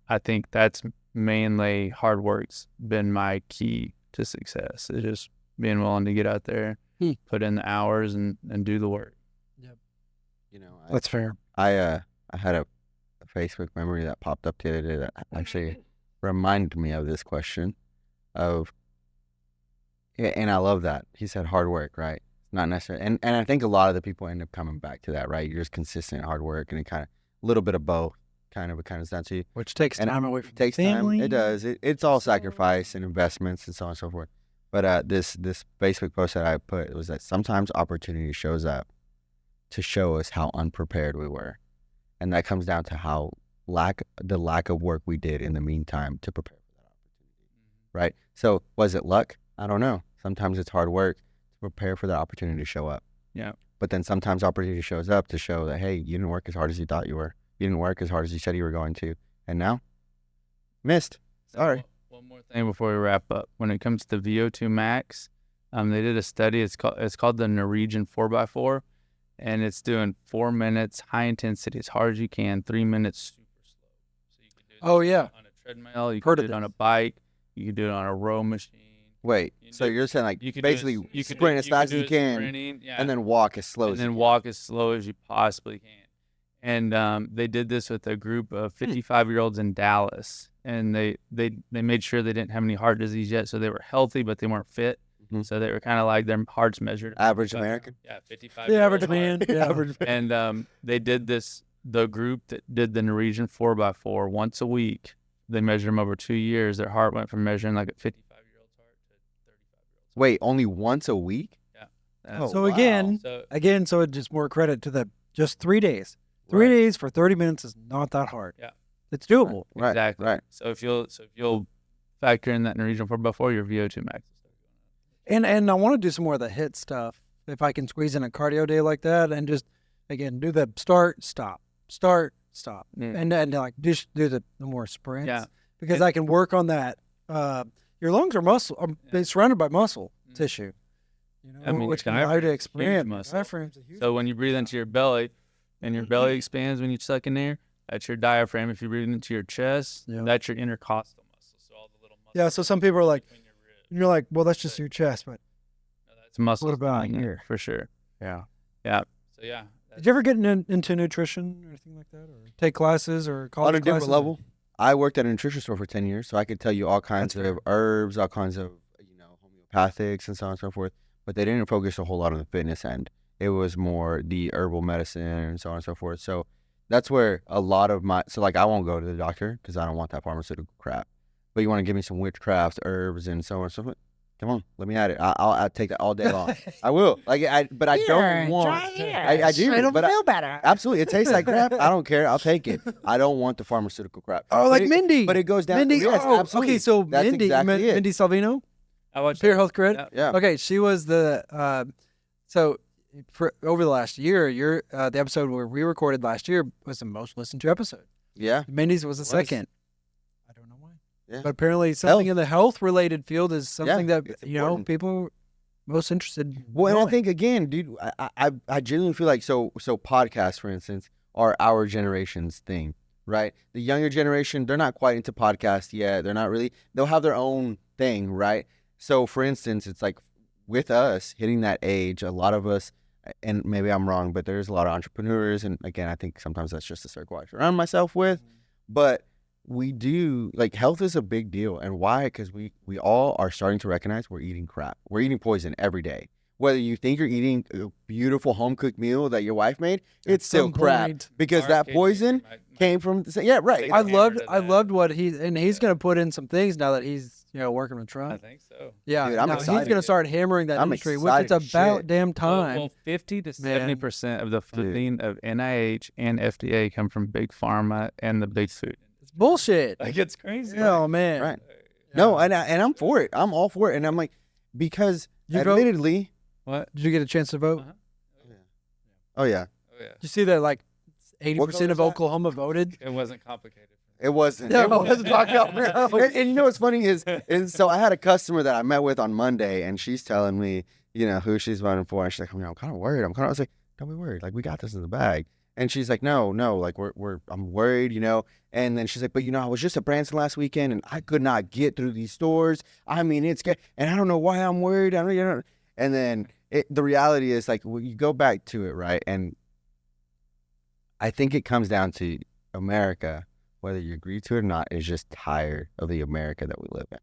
I think that's mainly hard work's been my key to success. It's just being willing to get out there, put in the hours and do the work. Yep. That's fair. I had a Facebook memory that popped up the other day that actually reminded me of this question and I love that. He said hard work, right? Not necessarily. And I think a lot of the people end up coming back to that, right? You're just consistent hard work and it kind of a little bit of both kind of down to you. Which takes time away from takes family. time. It does. It's all sacrifice and investments and so on and so forth. But this Facebook post that I put was that sometimes opportunity shows up to show us how unprepared we were. And that comes down to how the lack of work we did in the meantime to prepare for that opportunity, right? So was it luck? I don't know. Sometimes it's hard work to prepare for that opportunity to show up. Yeah. But then sometimes opportunity shows up to show that, hey, you didn't work as hard as you thought you were. You didn't work as hard as you said you were going to. And now, missed. Sorry. One more thing before we wrap up. When it comes to VO2 max, they did a study. It's called the Norwegian 4x4. And it's doing 4 minutes, high intensity, as hard as you can, 3 minutes, super slow. So you can do this on a treadmill, you can do it on a bike, you can do it on a row machine. Wait, so you're saying like basically sprint as fast as you can and then walk as slow as you can. And then walk as slow as you possibly can. And they did this with a group of 55-year-olds in Dallas. And they made sure they didn't have any heart disease yet, so they were healthy, but they weren't fit. So they were kind of like their hearts measured. Average American? Yeah, 55. The average man. Yeah. And they did this, the group that did the Norwegian 4x4 once a week, they measured them over 2 years. Their heart went from measuring like a 55-year-old's heart to 35-year-old's. Wait, only once a week? Yeah. So again, so it just more credit to just 3 days. 3 days for 30 minutes is not that hard. Yeah. It's doable. Right. Exactly. Right. So if you'll factor in that Norwegian 4x4, your VO2 max. And I want to do some more of the HIIT stuff if I can squeeze in a cardio day like that and just, again, do the start, stop, and then like just do the more sprints. Yeah. Because I can work on that. Your lungs are they're surrounded by muscle tissue. You know, I mean, which your can allow you to diaphragm's a huge expand. muscle. Diaphragm's a huge So when you breathe into your belly, and your belly expands when you suck in air, that's your diaphragm. If you breathe into your chest, that's your intercostal muscle. So all the little muscles. Yeah. So some people are like, between your ribs. you're like, well, that's just your chest, but No, that's muscle. what about here? For sure. Yeah. Yeah. So yeah. Did you ever get into nutrition or anything like that, or take classes or college On a different classes? level, I worked at a nutrition store for 10 years, so I could tell you all kinds That's of herbs, all kinds of, homeopathics and so on and so forth, but they didn't focus a whole lot on the fitness end. It was more the herbal medicine and so on and so forth. So that's where a lot of I won't go to the doctor because I don't want that pharmaceutical crap. But you want to give me some witchcraft herbs and so on and so forth? Come on, let me at it. I'll take that all day long. I will. But I don't want. I do. It'll but feel better. Absolutely, it tastes like crap. I don't care. I'll take it. I don't want the pharmaceutical crap. Oh, like Mindy. But it goes down. Mindy. Yes, oh, absolutely. okay. So That's Mindy, exactly it. Mindy Salvino, I watched Peer Health Grid. Yeah. Okay, she was the. So for over the last year, the episode where we recorded last year was the most listened to episode. Yeah. Mindy's was the second. I don't know why. Yeah. But apparently something Health. in the health related field is something that it's important. people are most interested in. Well, and I knowing. think again, dude, I genuinely feel like so podcasts, for instance, are our generation's thing, right? The younger generation, they're not quite into podcasts yet. They're not really. They'll have their own thing, right? So, for instance, it's like with us hitting that age, a lot of us, and maybe I'm wrong, but there's a lot of entrepreneurs, and again, I think sometimes that's just the circle I surround myself with, but we do, like, health is a big deal. And why? Because we all are starting to recognize we're eating crap. We're eating poison every day. Whether you think you're eating a beautiful home-cooked meal that your wife made, it's still some crap point, because that poison came from, yeah, right. I loved what he's going to put in some things now that he's working with I Trump. think so. Yeah, Dude, I'm now he's excited. going to start hammering that I'm industry, which it's excited as about shit. damn time. Well, 50 to 70% of the funding of NIH and FDA come from big pharma and the big food. It's bullshit. Like, it's crazy. Oh man. Right. No, and I'm for it. I'm all for it. And I'm like, because You vote? admittedly, What? Did you get a chance to vote? Uh-huh. oh yeah, Oh, yeah. Did you see that like 80% vote of is that? Oklahoma voted? It wasn't complicated. it wasn't. No, it it wasn't wasn't. talking about. And you know what's funny is so I had a customer that I met with on Monday, and she's telling me, who she's voting for, and she's like, I'm kind of worried. I was like, don't be worried. Like, we got this in the bag. And she's like, no, like I'm worried, And then she's like, but I was just at Branson last weekend, and I could not get through these stores. I mean, and I don't know why I'm worried. I don't, And then the reality is, like, you go back to it, right? And I think it comes down to America, whether you agree to it or not, is just tired of the America that we live in.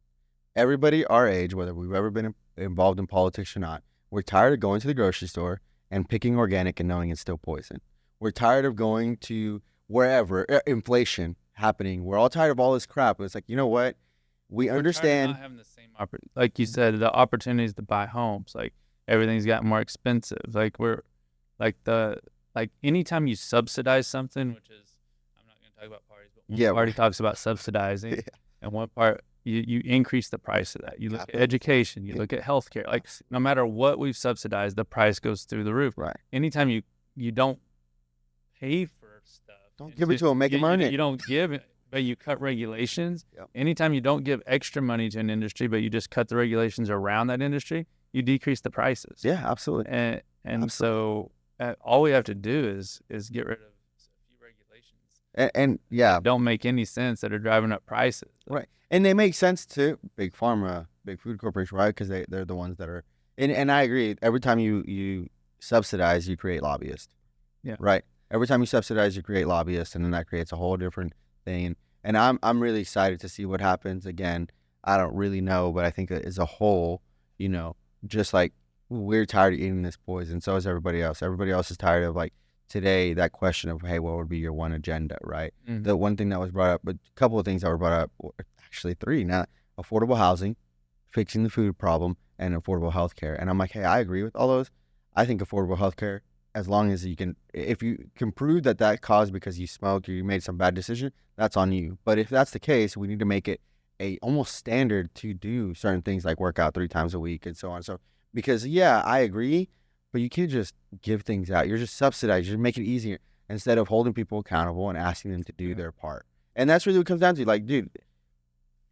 Everybody our age, whether we've ever been involved in politics or not, we're tired of going to the grocery store and picking organic and knowing it's still poison. We're tired of going to wherever, inflation happening. We're all tired of all this crap. It's like, you know what? We understand. Not having the same like you said, the opportunities to buy homes. Like, everything's gotten more expensive. Like, we're like anytime you subsidize something, which is, I'm not going to talk about parties, but one party talks about subsidizing, and one part you increase the price of that. You look at education, you look at healthcare. Like, no matter what we've subsidized, the price goes through the roof. Right. Anytime you don't pay for stuff, Don't give it to them, make them earn it. You don't give it, but you cut regulations. Yep. Anytime you don't give extra money to an industry, but you just cut the regulations around that industry, you decrease the prices. Yeah, absolutely. And Absolutely. So all we have to do is get rid of a few regulations. And yeah, that don't make any sense, that are driving up prices. right. And they make sense to big pharma, big food corporation, right? Because they're the ones that are. And I agree. Every time you subsidize, you create lobbyists. Yeah. Right. Every time you subsidize, you create lobbyists, and then that creates a whole different thing. And I'm really excited to see what happens. Again, I don't really know, but I think that as a whole, just like we're tired of eating this poison, so is everybody else. Everybody else is tired of, like, today, that question of, hey, what would be your one agenda, right? Mm-hmm. The one thing that was brought up, but a couple of things that were brought up, actually three now: affordable housing, fixing the food problem, and affordable health care. And I'm like, hey, I agree with all those. I think affordable health care, as long as if you can prove that caused because you smoked or you made some bad decision, that's on you. But if that's the case, we need to make it a almost standard to do certain things like work out 3 times a week and so on. So, because, yeah, I agree, but you can't just give things out. You're just subsidizing. You're making it easier instead of holding people accountable and asking them to do their part. And that's really what it comes down to. Like, dude,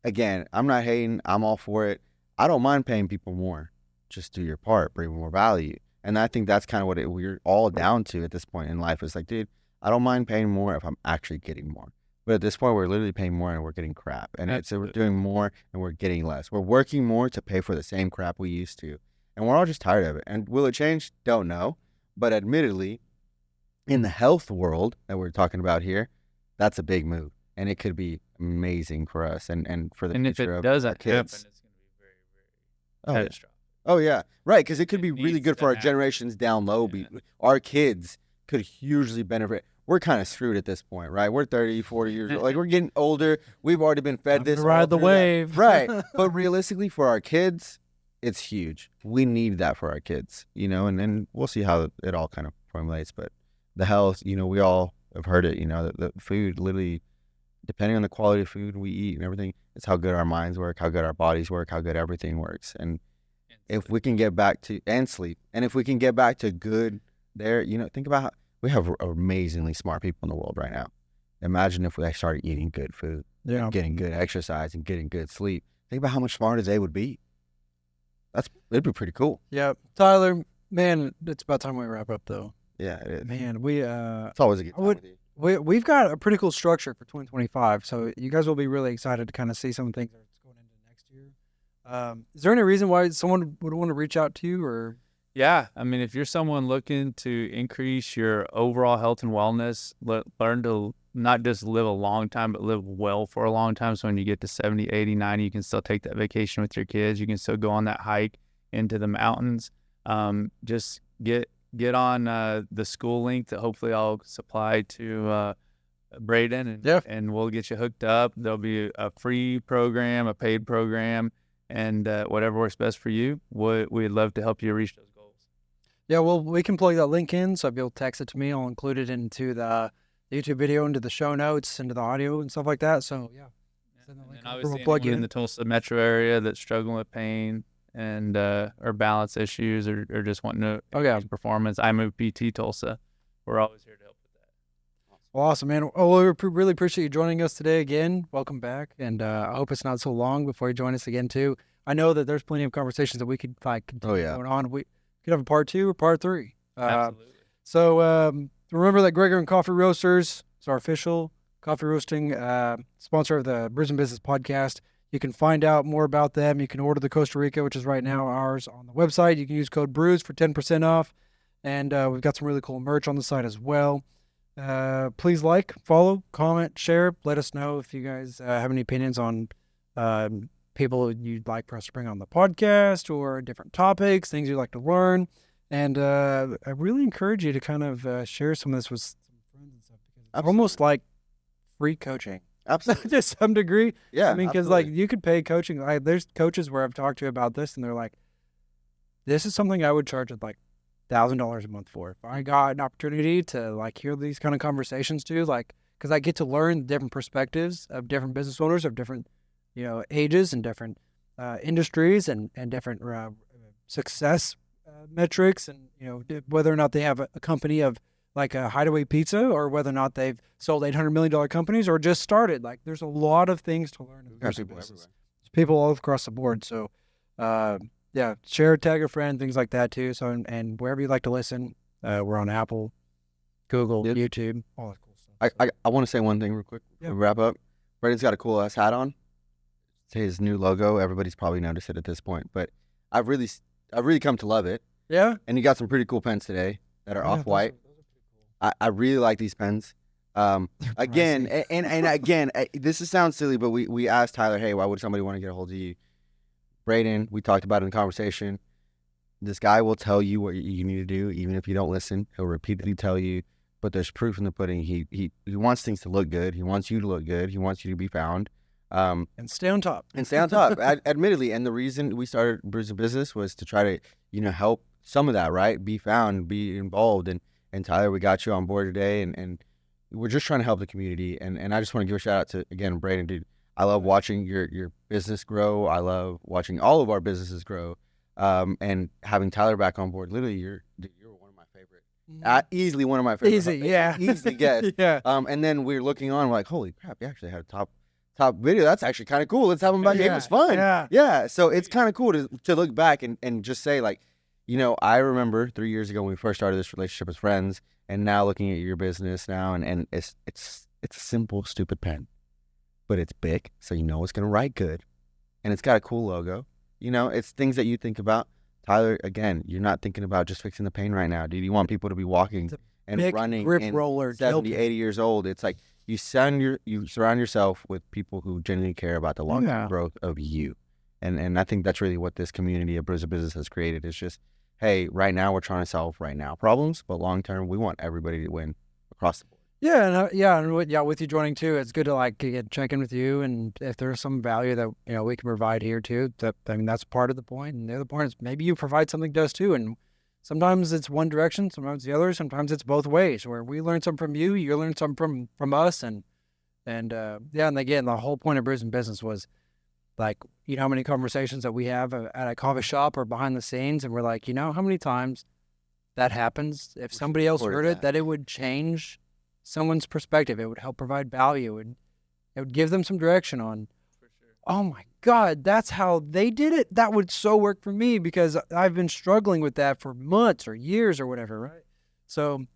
again, I'm not hating. I'm all for it. I don't mind paying people more. Just do your part, bring more value. And I think that's kind of what we're all down to at this point in life. It's like, dude, I don't mind paying more if I'm actually getting more. But at this point, we're literally paying more and we're getting crap. And we're doing more and we're getting less. We're working more to pay for the same crap we used to. And we're all just tired of it. And will it change? Don't know. But admittedly, in the health world that we're talking about here, that's a big move. And it could be amazing for us and for the future of our kids. And if it doesn't happen, it's going to be very, very catastrophic. Oh, yeah. Right, because it could be really good for our generations down low. Yeah. Our kids could hugely benefit. We're kind of screwed at this point, right? We're 30, 40 years old. Like, we're getting older. We've already been fed this. Ride the wave. Right. But realistically, for our kids, it's huge. We need that for our kids, you know, and we'll see how it all kind of formulates. But the health, you know, we all have heard it, you know, the food literally, depending on the quality of food we eat and everything, it's how good our minds work, how good our bodies work, how good everything works. And if we can get back to, and sleep, and if we can get back to good there, you know, think about how we have amazingly smart people in the world right now. Imagine if we started eating good food, getting good exercise, and getting good sleep. Think about how much smarter they would be. It'd be pretty cool. Yeah. Tyler, man, it's about time we wrap up, though. Yeah, it is. Man, it's always a good time with you. We've got a pretty cool structure for 2025, so you guys will be really excited to kind of see some things that's going into next year. Is there any reason why someone would want to reach out to you, or? Yeah, I mean, if you're someone looking to increase your overall health and wellness, learn to not just live a long time, but live well for a long time. So when you get to 70, 80, 90, you can still take that vacation with your kids. You can still go on that hike into the mountains. Just get on the school link that hopefully I'll supply to Braden, and we'll get you hooked up. There'll be a free program, a paid program, and whatever works best for you. We'd love to help you reach those goals. Yeah, well, we can plug that link in, so if you'll text it to me, I'll include it into the YouTube video, into the show notes, into the audio and stuff like that. So, yeah. And obviously, anyone in the Tulsa metro area that's struggling with pain and or balance issues or just wanting to increase performance, I Move PT Tulsa. We're always here to help with that. Well, awesome, man. Oh, we really appreciate you joining us today again. Welcome back, and I hope it's not so long before you join us again too. I know that there's plenty of conversations that we could continue going on. We could have a part 2 or part 3. Absolutely. So remember that Gregor and Coffee Roasters is our official coffee roasting sponsor of the Brews and Business podcast. You can find out more about them. You can order the Costa Rica, which is right now ours, on the website. You can use code BREWS for 10% off. And we've got some really cool merch on the site as well. Please like, follow, comment, share. Let us know if you guys have any opinions on people you'd like for us to bring on the podcast or different topics, things you'd like to learn. And I really encourage you to kind of share some of this with some friends and stuff. Because it's almost like free coaching. Absolutely. To some degree. Yeah. I mean, because like you could pay coaching. There's coaches where I've talked to about this, and they're like, this is something I would charge at like $1,000 a month for. If I got an opportunity to like hear these kind of conversations too, like, because I get to learn different perspectives of different business owners of different, ages and different industries and different success metrics, and whether or not they have a company of like a Hideaway Pizza, or whether or not they've sold $800 million companies or just started. Like, there's a lot of things to learn. There's people everywhere. There's people all across the board. So, share, tag a friend, things like that too. So, and wherever you like to listen, we're on Apple, Google, YouTube, all that cool stuff. I want to say one thing real quick before we wrap up. Braden's got a cool ass hat on. It's his new logo. Everybody's probably noticed it at this point, but I've really come to love it. Yeah. And you got some pretty cool pens today that are off-white. I really like these pens. Again, and again, this sounds silly, but we asked Tyler, hey, why would somebody want to get a hold of you? Braden, we talked about it in the conversation. This guy will tell you what you need to do, even if you don't listen. He'll repeatedly tell you, but there's proof in the pudding. He wants things to look good. He wants you to look good. He wants you to be found. And stay on top. Admittedly, and the reason we started Brews and Business was to try to, help some of that, right? Be found, be involved. And Tyler, we got you on board today, and we're just trying to help the community. And I just want to give a shout out to, again, Braden, dude. I love watching your business grow. I love watching all of our businesses grow. And having Tyler back on board, literally, you're one of my favorite, easily one of my favorite, Easy, yeah. easily guests. Yeah. And then we're looking on, we're like, holy crap, he actually had a top video. That's actually kind of cool. Let's have him back. It was fun. Yeah. So it's kind of cool to look back and just say, like, I remember 3 years ago when we first started this relationship as friends, and now looking at your business now, and it's a simple, stupid pen, but it's big, so it's gonna write good, and it's got a cool logo. It's things that you think about. Tyler, again, you're not thinking about just fixing the pain right now, dude. You want people to be walking and running grip and roller 70, 80 years old. It's like you surround yourself with people who genuinely care about the long-term growth of you. And I think that's really what this community of Brews of Business has created. It's just, hey, right now we're trying to solve right now problems, but long-term we want everybody to win across the board. Yeah, and with you joining too, it's good to check in with you, and if there's some value that we can provide here too. That's part of the point, and the other point is maybe you provide something to us too. And sometimes it's one direction, sometimes the other, sometimes it's both ways. Where we learn something from you, you learn something from us, and again, the whole point of Brews and Business was like how many conversations that we have at a coffee shop or behind the scenes, and we're like, how many times that happens. If somebody else heard it, that it would change someone's perspective. It would help provide value, and it would give them some direction on, for sure. Oh my God, that's how they did it. That would so work for me because I've been struggling with that for months or years or whatever, right? So,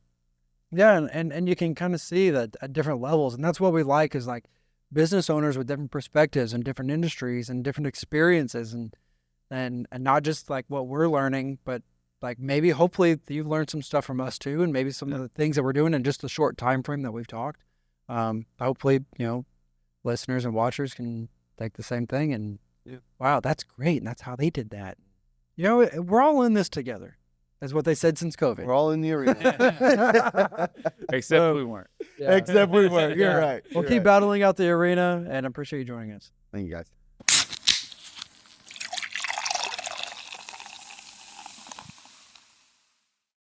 yeah, and you can kind of see that at different levels, and that's what we like is like business owners with different perspectives and different industries and different experiences, and not just like what we're learning, but like maybe hopefully you've learned some stuff from us too, and maybe some of the things that we're doing in just the short time frame that we've talked. Hopefully, listeners and watchers can think the same thing, and wow, that's great. And that's how they did that. We're all in this together. That's what they said since COVID. We're all in the arena. Except we weren't. Yeah. Except we weren't. You're right. We'll keep battling out the arena, and I appreciate you joining us. Thank you, guys.